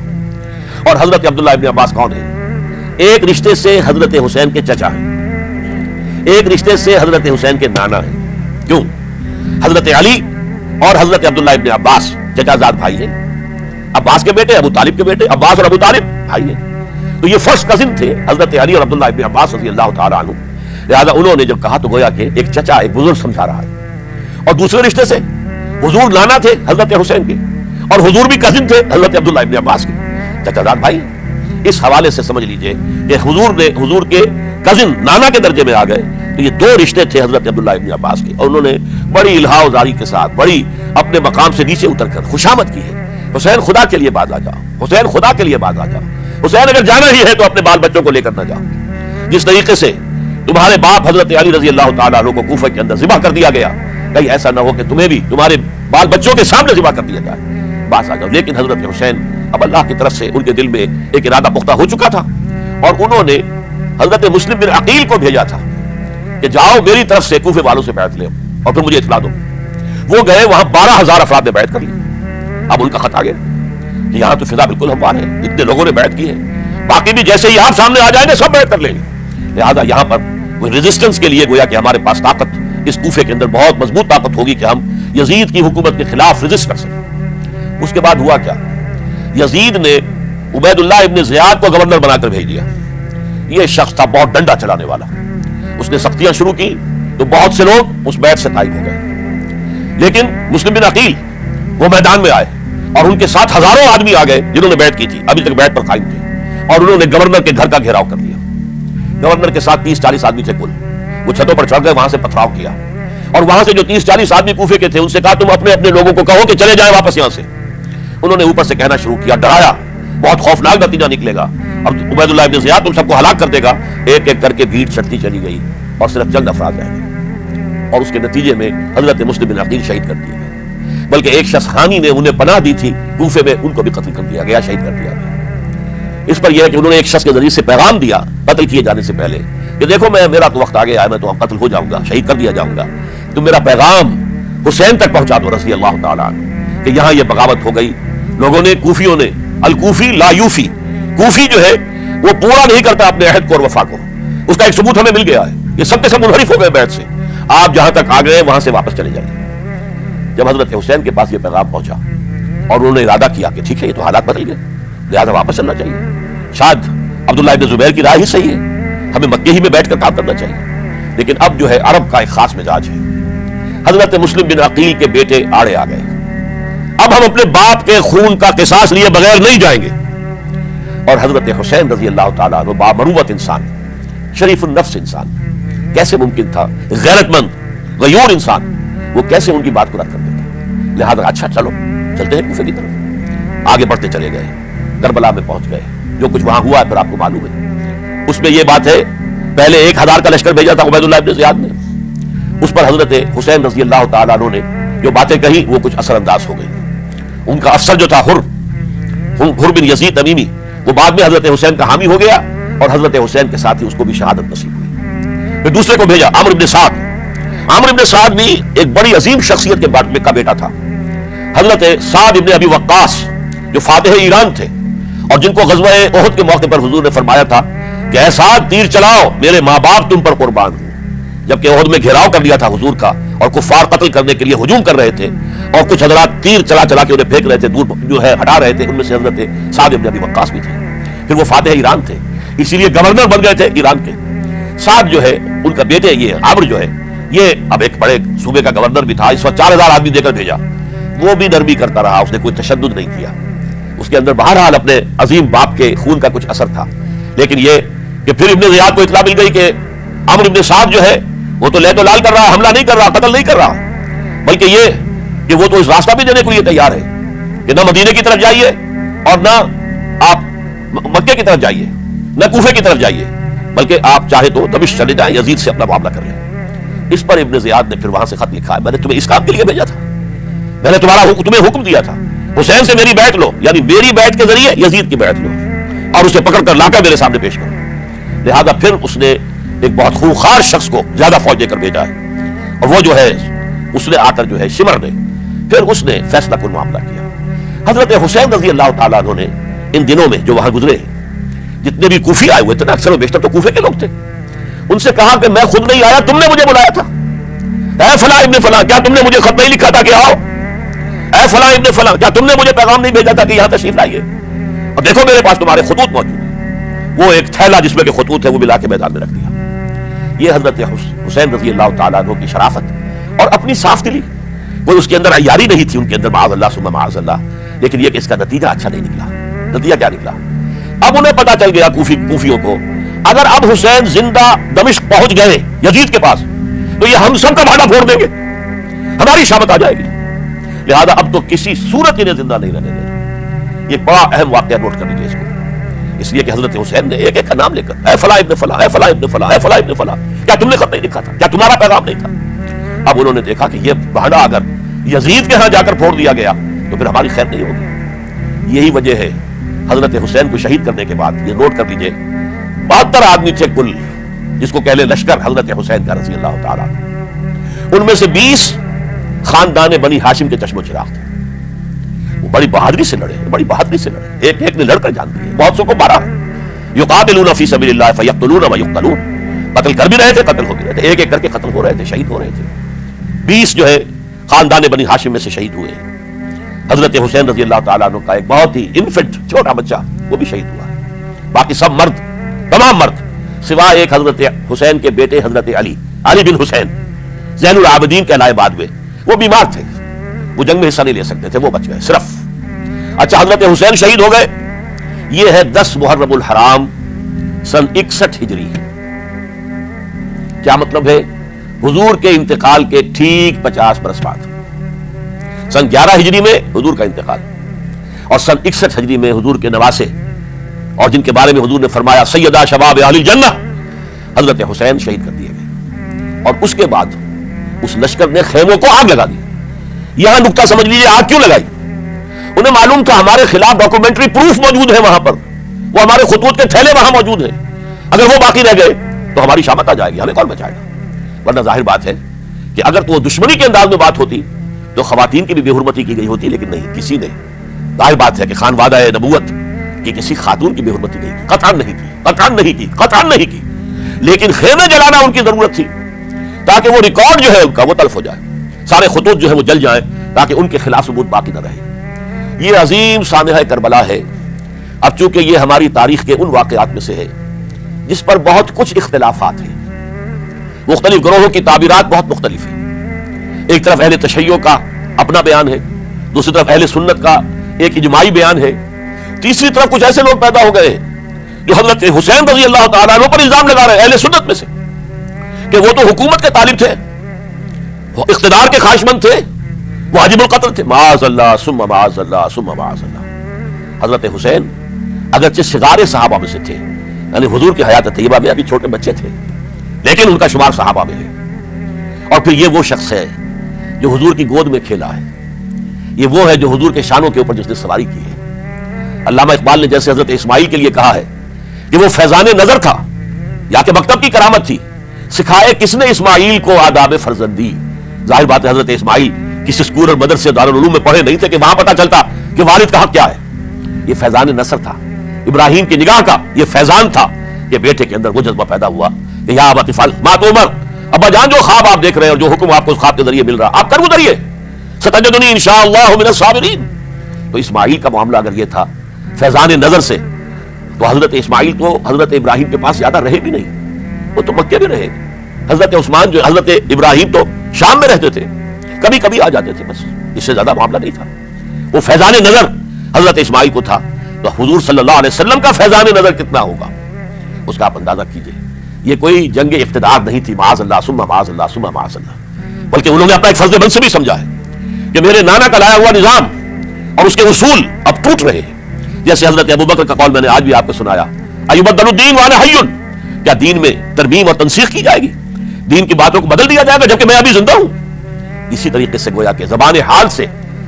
A: اور حضرت عبداللہ ابن عباس کون ہیں؟ ایک رشتے سے حضرت حسین کے چچا ہیں، ایک رشتے سے حضرت حسین کے نانا ہیں۔ کیوں؟ حضرت علی اور حضرت عبداللہ ابن عباس چچا زاد بھائی ہیں، عباس کے بیٹے، ابو طالب کے بیٹے، عباس اور ابو طالب بھائی ہیں، تو یہ فرسٹ کزن تھے حضرت علی اور عبداللہ ابن عباس رضی اللہ تعالیٰ عنہ۔ لہذا انہوں نے جب کہا تو گویا کہ ایک چچا ایک بزرگ سمجھا رہا ہے، اور دوسرے رشتے سے حضور نانا تھے حضرت حسین کے، اور حضور بھی کزن تھے حضرت عبداللہ ابن عباس کے، چچا زاد بھائی۔ اس حوالے سے سمجھ لیجئے کہ حضور کے کزن نانا کے درجے میں آ گئے، تو یہ دو رشتے تھے حضرت عبداللہ ابن عباس کے، اور انہوں نے بڑی الہا و زاری کے ساتھ، بڑی اپنے مقام سے نیچے اتر کر خوشامد کی ہے، حسین خدا کے لیے باز آ جاؤ، حسین خدا کے لیے باز آ جاؤ، حسین اگر جانا ہی ہے تو اپنے بال بچوں کو لے کر نہ جاؤ۔ جس طریقے سے تمہارے باپ حضرت علی رضی اللہ تعالیٰ عنہ کو کوفہ کے اندر ذبح کر دیا گیا، کہیں ایسا نہ ہو کہ تمہیں بھی تمہارے بال بچوں کے سامنے ذبح کر دیا جائے، باز آ جاؤ. لیکن حضرت حسین اب اللہ کی طرف سے ان کے دل میں ایک ارادہ پختہ ہو چکا تھا اور انہوں نے حضرت مسلم بن عقیل کو بھیجا تھا کہ جاؤ میری طرف سے کوفے والوں سے بیعت لے اور پھر مجھے اطلاع دو. وہ گئے, وہاں 12,000 افراد نے بیعت کر لی. اب ان کا خط آ گیا کہ یہاں تو فضا بالکل ہموار ہے, اتنے لوگوں نے بیعت کی ہے, باقی بھی جیسے ہی آپ سامنے آ جائیں گے سب بیعت کر لیں گے. لہذا یہاں پر کوئی ریزسٹنس کے لیے گویا کہ ہمارے پاس طاقت اس کوفے کے اندر بہت مضبوط طاقت ہوگی کہ ہم یزید کی حکومت کے خلاف ریزسٹ کر سکیں. اس کے بعد ہوا کیا, یزید نے عبید اللہ ابن زیاد کو گورنر بنا کر بھیج دیا. یہ شخص تھا بہت ڈنڈا چلانے والا, اس نے سختیاں شروع کی تو بہت سے لوگ اس بیعت سے تائب ہو گئے. لیکن مسلم بن عقیل وہ میدان میں آئے اور ان کے ساتھ ہزاروں آدمی آ گئے جنہوں نے بیعت کی تھی, ابھی تک بیعت پر قائم تھے, اور انہوں نے گورنر کے گھر کا گھیراؤ کر لیا. گورنر کے ساتھ 30-40 آدمی تھے کل. وہ چھتوں پر چڑھ گئے, وہاں سے پتھراؤ کیا اور وہاں سے جو 30-40 آدمی کوفے کے تھے ان سے کہا تم اپنے اپنے لوگوں کو کہو کہ چلے جائیں واپس یہاں سے. انہوں نے اوپر سے کہنا شروع کیا, ڈرایا, بہت خوفناک نتیجہ نکلے گا, اب عبید اللہ ابن زیاد تم سب کو ہلاک کر دے گا. ایک ایک کر کے بھیڑ چڑھتی چلی گئی اور صرف چند افراد رہ گئے اور اس کے نتیجے میں حضرت مسلم بن عقیل شہید کر دیے گئے. بلکہ ایک شخص حانی نے انہیں پناہ دی تھی کوفے میں, ان کو بھی قتل کر دیا گیا, شہید کر دیا گیا. اس پر یہ ہے کہ انہوں نے ایک شخص کے ذریعے سے پیغام دیا قتل کیے جانے سے پہلے کہ دیکھو میرا تو وقت آ گیا ہے, میں تو قتل ہو جاؤں گا, شہید کر دیا جاؤں گا, تم میرا پیغام حسین تک پہنچا دو رضی اللہ تعالیٰ عنہ کہ یہاں یہ بغاوت ہو گئی. لوگوں نے, کوفیوں نے, الکوفی لا یوفی, کوفی جو ہے وہ پورا نہیں کرتا اپنے عہد کو اور وفا کو, اس کا ایک ثبوت ہمیں مل گیا ہے, یہ سب کے سب منحرف ہو گئے بیعت سے, آپ جہاں تک آ گئے وہاں سے واپس چلے جائیں. جب حضرت حسین کے پاس یہ پیغام پہنچا اور انہوں نے ارادہ کیا کہ ٹھیک ہے یہ تو حالات بدل گئے, لہٰذا واپس چلنا چاہیے, شاید عبداللہ ابن زبیر کی رائے ہی صحیح ہے, ہمیں مکے ہی میں بیٹھ کر کام کرنا چاہیے. لیکن اب جو ہے عرب کا ایک خاص مزاج ہے. حضرت مسلم بن عقیل کے بیٹے آڑے آ گئے, اب ہم اپنے باپ کے خون کا قصاص لیے بغیر نہیں جائیں گے. اور حضرت حسین رضی اللہ تعالیٰ عنہ بامروت انسان, شریف النفس انسان, کیسے ممکن تھا, غیرت مند غیور انسان, وہ کیسے ان کی بات کو رد کر دیتا. لہذا اچھا چلو چلتے ہیں کوفے کی طرف. آگے بڑھتے چلے گئے, کربلا میں پہنچ گئے. جو کچھ وہاں ہوا ہے پھر آپ کو معلوم ہے. اس میں یہ بات ہے, پہلے 1000 کا لشکر بھیجا تھا عبید اللہ ابن زیاد نے, اس پر حضرت حسین رضی اللہ تعالیٰ عنہ نے جو باتیں کہی وہ کچھ اثر انداز ہو گئی. ان کا افسر جو تھا حر بن یزید تمیمی, وہ بعد میں حضرت حسین کا حامی ہو گیا اور حضرت حسین کے ساتھ ہی اس کو بھی شہادت نصیب ہوئی. پھر دوسرے کو بھیجا عمرو بن سعد. عمرو بن سعد بھی ایک بڑی عظیم شخصیت کے کا بیٹا تھا. حضرت سعد ابن ابی وقاص جو فاتح ایران تھے اور جن کو غزوہ احد کے موقع پر حضور نے فرمایا تھا کہ اے سعد تیر چلاؤ, میرے ماں باپ تم پر قربان ہوں. جبکہ احد میں گھیراؤ کر لیا تھا حضور کا اور کفار قتل کرنے کے لیے ہجوم کر رہے تھے اور کچھ حضرات تیر چلا چلا کے انہیں پھینک رہے تھے, دور جو ہے ہٹا رہے تھے. ان میں سے حضرت سعد ابن ابی وقاص بھی تھے. پھر وہ فاتح ایران تھے, اسی لیے گورنر بن گئے تھے ایران کے. سعد جو ہے ان کا بیٹے, یہ عمرو جو ہے یہ اب ایک بڑے صوبے کا گورنر بھی تھا. اس وقت 4000 آدمی دے کر بھیجا. وہ بھی نرمی کرتا رہا, اس نے کوئی تشدد نہیں کیا. اس کے اندر بہرحال اپنے عظیم باپ کے خون کا کچھ اثر تھا. لیکن یہ کہ پھر ابن زیاد کو اطلاع مل گئی کہ عمرو ابن سعد جو ہے وہ تو لے تو لال کر رہا, حملہ نہیں کر رہا, قتل نہیں کر رہا, بلکہ یہ کہ وہ تو اس راستہ بھی دینے کو یہ تیار ہے کہ نہ مدینے کی طرف جائیے اور نہ آپ مکے کی طرف جائیے, نہ کوفے کی طرف جائیے, بلکہ آپ چاہے تو دمشق چلے جائیں, یزید سے اپنا معاملہ کر لیں. اس پر ابن زیاد نے پھر وہاں سے خط لکھا ہے, میں نے تمہیں اس کام کے لیے بھیجا تھا, میں نے تمہیں حکم دیا تھا حسین سے میری بیعت لو, یعنی میری بیعت کے ذریعے یزید کی بیعت لو اور اسے پکڑ کر لا کر میرے سامنے پیش کرو. لہذا پھر اس نے ایک بہت خوخار شخص کو زیادہ فوج دے کر بھیجا ہے اور وہ جو ہے اس نے آ کر جو ہے شمر نے پھر اس نے فیصلہ کن معاملہ کیا. حضرت حسین رضی اللہ تعالیٰ عنہ نے ان دنوں میں جو وہاں گزرے جتنے بھی کوفی آئے ہوئے تھے نا, اکثر و بیشتر تو کوفے کے لوگ تھے, ان سے کہا کہ میں خود نہیں آیا, تم نے مجھے بلایا تھا. اے فلاں ابن فلاں, کیا تم نے مجھے خط نہیں لکھا تھا کہ آؤ؟ اے فلاں ابن فلاں, کیا تم نے مجھے پیغام نہیں بھیجا تھا کہ یہاں تشریف لائیے؟ اور دیکھو میرے پاس تمہارے خطوط موجود ہیں. وہ ایک تھیلا جس میں کہ خطوط ہے وہ ملا کے میدان میں رکھ دیا. یہ حضرت حسین رضی اللہ تعالیٰ عنہ کی شرافت اور اپنی صاف دلی, کوئی اس کے اندر عیاری نہیں تھی ان کے اندر, معاذ اللہ ثم معاذ اللہ. لیکن یہ کہ اس کا نتیجہ اچھا نہیں نکلا. نتیجہ کیا نکلا؟ اب انہیں پتا چل گیا کوفیوں کو, اگر اب حسین زندہ دمشق پہنچ گئے یزید کے پاس تو یہ ہم سب کا بھاڑا پھوڑ دیں گے, ہماری شامت آ جائے گی. لہذا اب تو کسی صورت انہیں زندہ نہیں رہنے دینا. یہ بڑا اہم واقعہ نوٹ کر لیجیے اس کو, اس لیے کہ حضرت حسین نے ایک ایک کا نام لے کر اے فلاں ابن فلاں, اے فلاں ابن فلاں, اے فلاں ابن فلاں, کیا تم نے خط نہیں لکھا تھا؟ کیا تمہارا پیغام نہیں تھا؟ اب انہوں نے دیکھا کہ یہ بہانا اگر یزید کے ہاں جا کر پھوڑ دیا گیا تو پھر ہماری خیر نہیں ہوگی. یہی وجہ ہے حضرت حسین کو شہید کرنے کے بعد، یہ نوٹ کر لیجئے، 72 آدمی تھے کل جس کو کہلے لشکر حضرت حسین کا رضی اللہ تعالیٰ، ان میں سے 20 خاندان بنی ہاشم کے چشم و چراغ تھے. وہ بڑی بہادری سے لڑے، بڑی بہادری سے لڑے، ایک ایک نے لڑ کر جان دی. بہت سو کو مارا. یقاتلون فی سبیل اللہ فیقتلون ویقتلون، قتل کر بھی رہے تھے، قتل ہو بھی رہے تھے، ایک ایک کر کے قتل ہو رہے تھے، شہید ہو رہے تھے. 20 جو ہے خاندان بنی ہاشم میں سے شہید ہوئے. حضرت حسین رضی اللہ تعالیٰ عنہ کا ایک بہت ہی انفنٹ چھوٹا بچہ وہ بھی شہید ہوا. باقی سب مرد، تمام مرد، سوائے ایک حضرت حسین کے بیٹے حضرت علی بن حسین زین العابدین کہلائے بعد میں، وہ بیمار تھے، وہ جنگ میں حصہ نہیں لے سکتے تھے، وہ بچ گئے صرف. اچھا، حضرت حسین شہید ہو گئے. یہ ہے 10 محرم الحرام سن 61 ہجری. کیا مطلب ہے؟ حضور کے انتقال کے ٹھیک 50 برس بعد. سن 11 ہجری میں حضور کا انتقال، اور سن 61 ہجری میں حضور کے نواسے اور جن کے بارے میں حضور نے فرمایا سیدہ شباب اہل الجنہ، حضرت حسین شہید کر دیے گئے. اور اس کے بعد اس لشکر نے خیموں کو آگ لگا دی. یہاں نکتہ سمجھ لیجیے، آگ کیوں لگائی؟ انہیں معلوم تھا ہمارے خلاف ڈاکومنٹری پروف موجود ہے وہاں پر، وہ ہمارے خطوط کے تھیلے وہاں موجود ہیں. اگر وہ باقی رہ گئے تو ہماری شامت آ جائے گی، ہمیں کون بچائے گا؟ ورنہ ظاہر بات ہے کہ اگر تو وہ دشمنی کے انداز میں بات ہوتی تو خواتین کی بھی بے حرمتی کی گئی ہوتی، لیکن نہیں، کسی نے، ظاہر بات ہے کہ خان وعدہ نبوت کی کسی خاتون کی بے حرمتی نہیں کی، قطعاً نہیں کی، قطعاً نہیں کی، قطعاً نہیں کی. لیکن خیمے جلانا ان کی ضرورت تھی تاکہ وہ ریکارڈ جو ہے ان کا وہ تلف ہو جائے، سارے خطوط جو ہے وہ جل جائیں تاکہ ان کے خلاف ثبوت باقی نہ رہے. یہ عظیم سانحہ کربلا ہے. اب چونکہ یہ ہماری تاریخ کے ان واقعات میں سے ہے جس پر بہت کچھ اختلافات ہیں، مختلف گروہوں کی تعبیرات بہت مختلف ہیں. ایک طرف اہل تشیع کا اپنا بیان ہے، دوسری طرف اہل سنت کا ایک اجماعی بیان ہے، تیسری طرف کچھ ایسے لوگ پیدا ہو گئے جو حضرت حسین رضی اللہ تعالیٰ عنہ پر الزام لگا رہے ہیں اہل سنت میں سے کہ وہ تو حکومت کے طالب تھے، وہ اقتدار کے خواہشمند تھے، وہ واجب القتل تھے. معاذ اللہ ثم معاذ اللہ ثم معاذ اللہ. حضرت حسین اگرچہ صغار صحابہ میں سے تھے، یعنی حضور کی حیات طیبہ میں ابھی چھوٹے بچے تھے، لیکن ان کا شمار صحابہ میں ہے. اور پھر یہ وہ شخص ہے جو حضور کی گود میں کھیلا ہے، یہ وہ ہے جو حضور کے شانوں کے اوپر جس نے سواری کی ہے. علامہ اقبال نے جیسے حضرت اسماعیل کے لیے کہا ہے کہ وہ فیضان نظر تھا یا کہ مکتب کی کرامت تھی، سکھائے کس نے اسماعیل کو آداب فرزندی. ظاہر بات ہے حضرت اسماعیل کسی اسکول اور مدرسے دارالعلوم میں پڑھے نہیں تھے کہ وہاں پتہ چلتا کہ والد کا حق کیا ہے. یہ فیضان نصر تھا، ابراہیم کی نگاہ کا یہ فیضان تھا کہ بیٹے کے اندر وہ جذبہ پیدا ہوا کہ یا ابا افعل ما تؤمر، ابا جان جو خواب آپ دیکھ رہے ہیں اور جو حکم آپ کو اس خواب کے ذریعے مل رہا آپ کر گزریے، ستجدنی انشاءاللہ من الصابرین. تو اسماعیل کا معاملہ اگر یہ تھا فیضان نظر سے، تو حضرت اسماعیل تو حضرت ابراہیم کے پاس زیادہ رہے بھی نہیں، وہ تو مکے میں رہے. حضرت عثمان جو حضرت ابراہیم تو شام میں رہتے تھے، کبھی کبھی آ جاتے تھے، بس اس سے زیادہ معاملہ نہیں تھا. وہ فیضان نظر حضرت اسماعیل کو تھا، تو حضور صلی اللہ علیہ وسلم کا فیضان نظر کتنا ہوگا اس کا آپ اندازہ کیجئے. یہ کوئی جنگ اقتدار نہیں تھی، معاذ اللہ ثم معاذ اللہ ثم معاذ اللہ، بلکہ انہوں نے اپنا ایک فرض منصبی سمجھا ہے کہ میرے نانا کا لایا ہوا نظام اور اس کے اصول اب ٹوٹ رہے ہیں. جیسے حضرت ابوبکر کا قول میں نے آج بھی آپ کو سنایا، ایبدل الدین وانا حی، کیا دین میں ترمیم اور تنسیخ کی جائے گی، دین کی باتوں کو بدل دیا جائے گا جبکہ میں ابھی زندہ ہوں. اسی طریقے سے گویا کہ زبان حال سے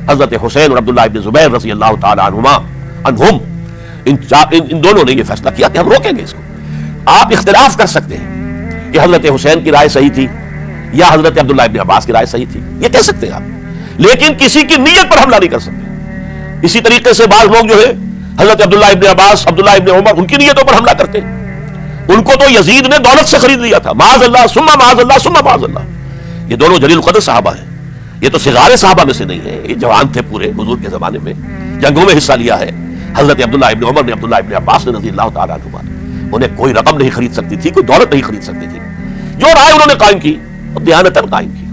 A: حضرت حسین اور عبداللہ ابن زبیر رضی اللہ تعالی عنہم ان دونوں نے یہ فیصلہ کیا کہ ہم روکیں گے اس کو. آپ اختلاف کر سکتے ہیں کہ حضرت حسین کی رائے صحیح تھی یا حضرت عبداللہ ابن عباس کی رائے صحیح تھی، یہ کہہ سکتے ہیں آپ، لیکن کسی کی نیت پر حملہ نہیں کر سکتے. اسی طریقے سے بعض لوگ جو ہے حضرت عبداللہ ابن عباس، عبداللہ ابن عمر، ان کی نیتوں پر حملہ کرتے. ان کو تو یزید نے دولت سے خرید لیا تھا، معاذ اللہ ثم معاذ اللہ ثم معاذ اللہ. یہ دونوں جلیل القدر صحابہ ہیں، یہ تو صغار صحابہ میں سے نہیں ہے، یہ جوان تھے پورے حضور کے زمانے میں، جنگوں میں حصہ لیا ہے. حضرت عبداللہ ابن عمر نے، عبداللہ ابن عباس نے رضی اللہ تعالیٰ عنہما، انہیں کوئی رقم نہیں خرید سکتی تھی، کوئی دولت نہیں خرید سکتی تھی. جو رائے انہوں نے قائم کی اور دیانتاً قائم کی.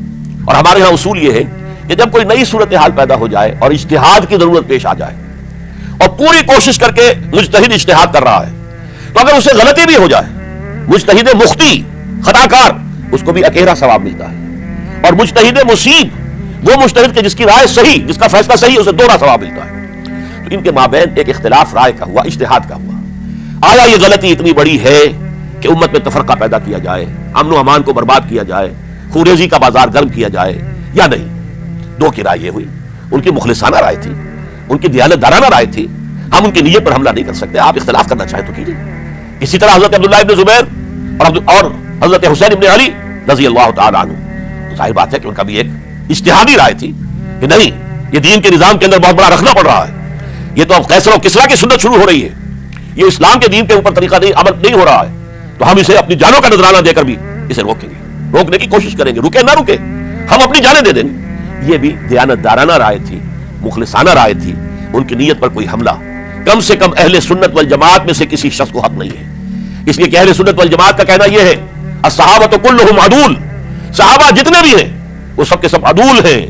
A: اور ہمارے ہاں اصول یہ ہے کہ جب کوئی نئی صورتحال پیدا ہو جائے اور اجتہاد کی ضرورت پیش آ جائے اور پوری کوشش کر کے مجتہد اجتہاد کر رہا ہے، تو اگر اسے غلطی بھی ہو جائے، مجتہد مخطی خطا کار اس کو بھی اکیرا ثواب ملتا ہے، اور مجتہد مصیب وہ مجتہد کے جس کی رائے صحیح، جس کا فیصلہ صحیح، اسے دوہرا ثواب ملتا ہے. تو ان کے مابین ایک اختلاف رائے کا ہوا، اجتہاد کا ہوا. آیا یہ غلطی اتنی بڑی ہے کہ امت میں تفرقہ پیدا کیا جائے، امن و امان کو برباد کیا جائے، خوریزی کا بازار گرم کیا جائے، یا نہیں؟ دو کی رائے یہ ہوئی. ان کی مخلصانہ رائے تھی، ان کی دیانت دارانہ رائے تھی. ہم ان کی نیت پر حملہ نہیں کر سکتے. آپ اختلاف کرنا چاہیں تو کیجیے. اسی طرح حضرت عبداللہ ابن زبیر اور حضرت حسین ابن علی رضی اللہ تعالی عنہ، ظاہر بات ہے کہ ان کا بھی ایک اجتہادی رائے تھی کہ نہیں، یہ دین کے نظام کے اندر بہت بڑا رکھنا پڑ رہا ہے. یہ تو اب قیصر و کسریٰ کی سنت شروع ہو رہی ہے، یہ اسلام کے دین کے اوپر طریقہ نہیں، عمل نہیں ہو رہا ہے، تو ہم اسے اپنی جانوں کا نذرانہ دے کر بھی اسے روکیں گے، روکنے کی کوشش کریں گے. رکے نہ رکے، ہم اپنی جانیں دے دیں گے. یہ بھی دیانت دارانہ رائے تھی، مخلصانہ رائے تھی. ان کی نیت پر کوئی حملہ کم سے کم اہل سنت والجماعت میں سے کسی شخص کو حق نہیں ہے. اس لیے کہ اہل سنت والجماعت کا کہنا یہ ہے الصحابۃ کلھم عدول، صحابہ جتنے بھی ہیں وہ سب کے سب عدول ہیں،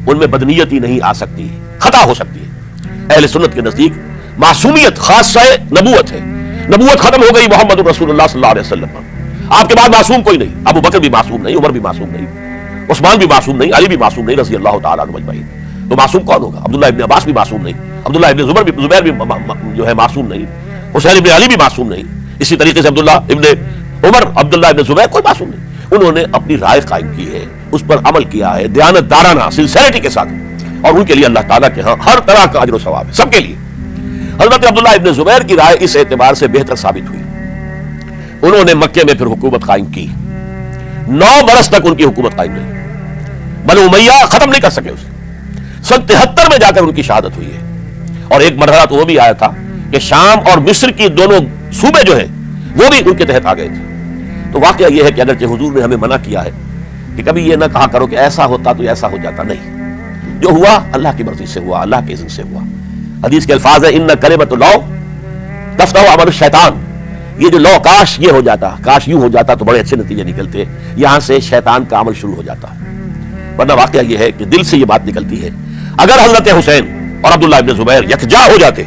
A: ان میں بدنیتی نہیں آ سکتی، خطا ہو سکتی ہے. اہل سنت کے نزدیک معصومیت خاصہ نبوت ہے. نبوت ختم ہو گئی محمد رسول اللہ صلی اللہ علیہ وسلم پر. آپ کے بعد معصوم کوئی نہیں. ابو بکر بھی معصوم نہیں، عمر بھی معصوم نہیں، عثمان بھی معصوم نہیں، علی بھی معصوم نہیں رضی اللہ تعالیٰ عنہ اجمعین. تو معصوم کون ہوگا؟ عبداللہ ابن عباس بھی معصوم نہیں، عبداللہ ابن زبیر بھی جو ہے معصوم نہیں، حسین ابن علی بھی معصوم نہیں. اسی طریقے سے عبداللہ ابن عمر، عبداللہ ابن زبیر، کوئی معصوم نہیں. انہوں نے اپنی رائے قائم کی ہے، اس پر عمل کیا ہے دیانت دارانہ سنسیریٹی کے ساتھ، اور ان کے لیے اللہ تعالیٰ کے ہاں ہر طرح کا اجر و ثواب ہے سب کے لیے. حضرت عبداللہ ابن زبیر کی رائے اس اعتبار سے بہتر ثابت ہوئی، انہوں نے مکے میں پھر حکومت قائم کی. 9 برس تک ان کی حکومت قائم رہی. بنو امیہ ختم نہیں کر سکے اسے. سن 73 میں جا کر ان کی شہادت ہوئی ہے. اور ایک مرحلہ تو وہ بھی آیا تھا کہ شام اور مصر کی دونوں صوبے جو ہیں وہ بھی ان کے تحت آ گئے تھے. تو واقعہ یہ ہے کہ اگرچہ حضور نے ہمیں منع کیا ہے کہ کبھی یہ نہ کہا کرو کہ ایسا ہوتا تو ایسا ہو جاتا، نہیں، جو ہوا اللہ کی مرضی سے ہوا، اللہ کے اذن سے ہوا. حدیث کے الفاظ ہیں ان کلمۃ لو تفتح عمل الشیطان. یہ جو لو کاش یہ ہو جاتا، کاش یوں ہو جاتا تو بڑے اچھے نتیجے نکلتے، یہاں سے شیطان کا عمل شروع ہو جاتا ہے. ورنہ واقعہ یہ ہے کہ دل سے یہ بات نکلتی ہے. اگر حضرت حسین اور عبداللہ ابن زبیر یکجا ہو جاتے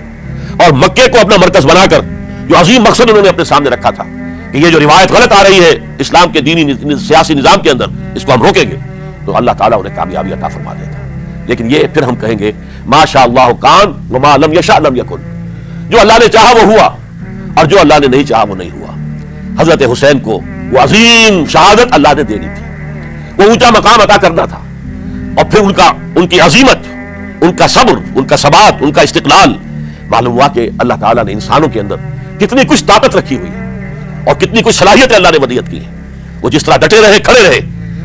A: اور مکے کو اپنا مرکز بنا کر جو عظیم مقصد انہوں نے اپنے سامنے رکھا تھا کہ یہ جو روایت غلط آ رہی ہے اسلام کے دینی سیاسی نظام کے اندر، اس کو ہم روکیں گے، تو اللہ تعالیٰ انہیں کامیابی عطا فرما دیتا. لیکن یہ پھر ہم کہیں گے ما شاء اللہ کان وما لم یشاء لم یکن. جو اللہ نے چاہا وہ ہوا، اور جو اللہ نے نہیں چاہا وہ نہیں ہوا. حضرت حسین کو وہ عظیم شہادت اللہ نے دینی تھی، وہ اونچا مقام عطا کرنا تھا، اور پھر ان کی عظیمت، ان کا صبر، ان کا ثبات، ان کا استقلال، معلوم ہوا کہ اللہ تعالیٰ نے انسانوں کے اندر کتنی کچھ طاقت رکھی ہوئی ہے اور کتنی کچھ صلاحیتیں اللہ نے ودیت کی ہیں. وہ جس طرح ڈٹے رہے، کھڑے رہے.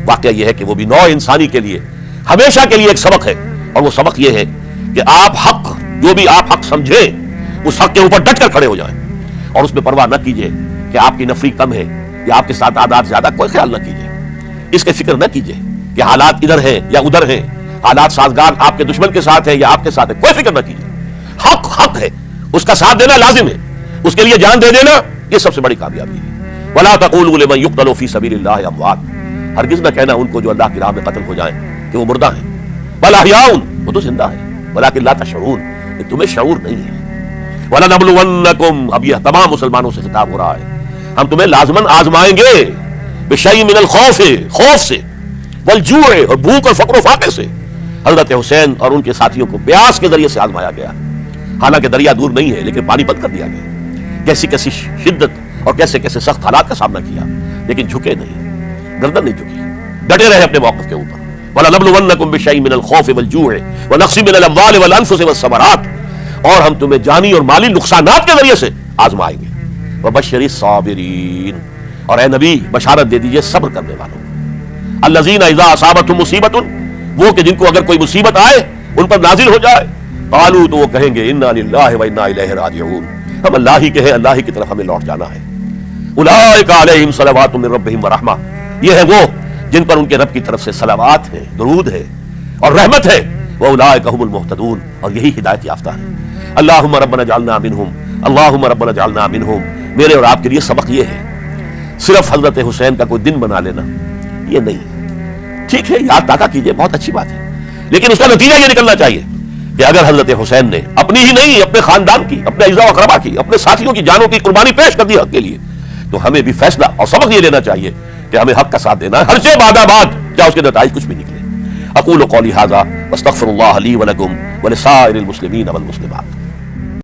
A: واقعہ یہ ہے کہ وہ بھی نوع انسانی کے لیے ہمیشہ کے لیے ایک سبق ہے، اور وہ سبق یہ ہے کہ آپ حق، جو بھی آپ حق سمجھیں اس حق کے اوپر ڈٹ کر کھڑے ہو جائیں، اور اس میں پرواہ نہ کیجیے کہ آپ کی نفری کم ہے یا آپ کے ساتھ تعداد زیادہ. کوئی خیال نہ کیجیے، اس کے فکر نہ کیجیے کہ حالات ادھر ہیں یا ادھر ہیں، حالات سازگار آپ کے دشمن کے ساتھ ہے یا آپ کے ساتھ ہے. کوئی فکر نہ کیجیے. حق حق ہے، اس کا ساتھ دینا لازم ہے، اس کے لیے جان دے دینا یہ سب سے بڑی کامیابی ہے. وَلَا تَقُولُوا لِمَن يُقْتَلُ فِي سَبِيلِ اللَّهِ أَمْوَاتٌ. ہرگز نہ کہنا ان کو جو اللہ کی راہ میں قتل ہو جائیں کہ وہ مردہ ہیں. بل احیاء، وہ تو زندہ ہیں، ولکن لا تشعرون، تمہیں شعور نہیں ہے. وَلَنَبْلُوَنَّكُمْ، اب یہ تمام مسلمانوں سے خطاب ہو رہا ہے، ہم تمہیں لازماً آزمائیں گے بِشَيْءٍ مِنَ الْخَوْفِ، خوف سے، وَالْجُوعِ، اور بھوک اور فقر و فاقے سے. حضرت حسین اور ان کے ساتھیوں کو پیاس کے ذریعے سے آزمایا گیا. حالانکہ دریا دور نہیں ہے لیکن پانی بند کر دیا گیا. کیسی کیسی شدت اور کیسے کیسے سخت حالات کا سامنا کیا، لیکن جھکے نہیں، گردن نہیں جھکی، ڈٹے رہے اپنے موقف کے اوپر. وَلَنَبْلُوَنَّكُمْ بِشَيْءٍ مِنَ الْخَوْفِ وَالْجُوعِ وَنَقْصٍ مِنَ الْأَمْوَالِ وَالْأَنفُسِ وَالثَّمَرَاتِ، اور ہم تمہیں جانی اور مالی نقصانات کے ذریعے سے آزمائیں گے. وَبَشِّرِ الصَّابِرِينَ، اور اے نبی بشارت دے دیجئے صبر کرنے والوں کو. الَّذِينَ إِذَا أَصَابَتْهُمْ مُصِيبَةٌ، وہ کہ جن کو اگر کوئی مصیبت آئے، ان پر نازل ہو جائے، قالوا، تو وہ کہیں گے اِنَّا لِلَّهِ وَإِنَّا إِلَيْهِ راجعون، ہم اللہ ہی کے ہیں، اللہ ہی کی طرف ہمیں لوٹ جانا ہے. اولئک علیہم صلوات من ربہم ورحمہ، یہ ہے وہ جن پر ان کے رب کی طرف سے صلوات ہے، درود ہے اور رحمت ہے. واولئک هم المہتدون، اور یہی ہدایت یافتہ ہیں. اللہم ربنا اجعلنا منہم، اللہم ربنا اجعلنا منہم. میرے اور آپ کے لیے سبق یہ ہے، صرف حضرت حسین کا کوئی دن بنا لینا یہ نہیں. ٹھیک ہے، یاد تازہ کیجئے، بہت اچھی بات ہے، لیکن اس کا نتیجہ یہ نکلنا چاہیے کہ اگر حضرت حسین نے اپنی ہی نہیں، اپنے خاندان کی، اپنے اعزاء و اقربا کی، اپنے ساتھیوں کی جانوں کی قربانی پیش کر دی حق کے لیے، تو ہمیں بھی فیصلہ اور سبق یہ لینا چاہیے کہ ہمیں حق کا ساتھ دینا ہے، ہر سے بعد چاہے اس کے نتائج کچھ بھی نکلے. اقول قولی ھذا واستغفر اللہ لی ولکم ولسائر المسلمین والمسلمات.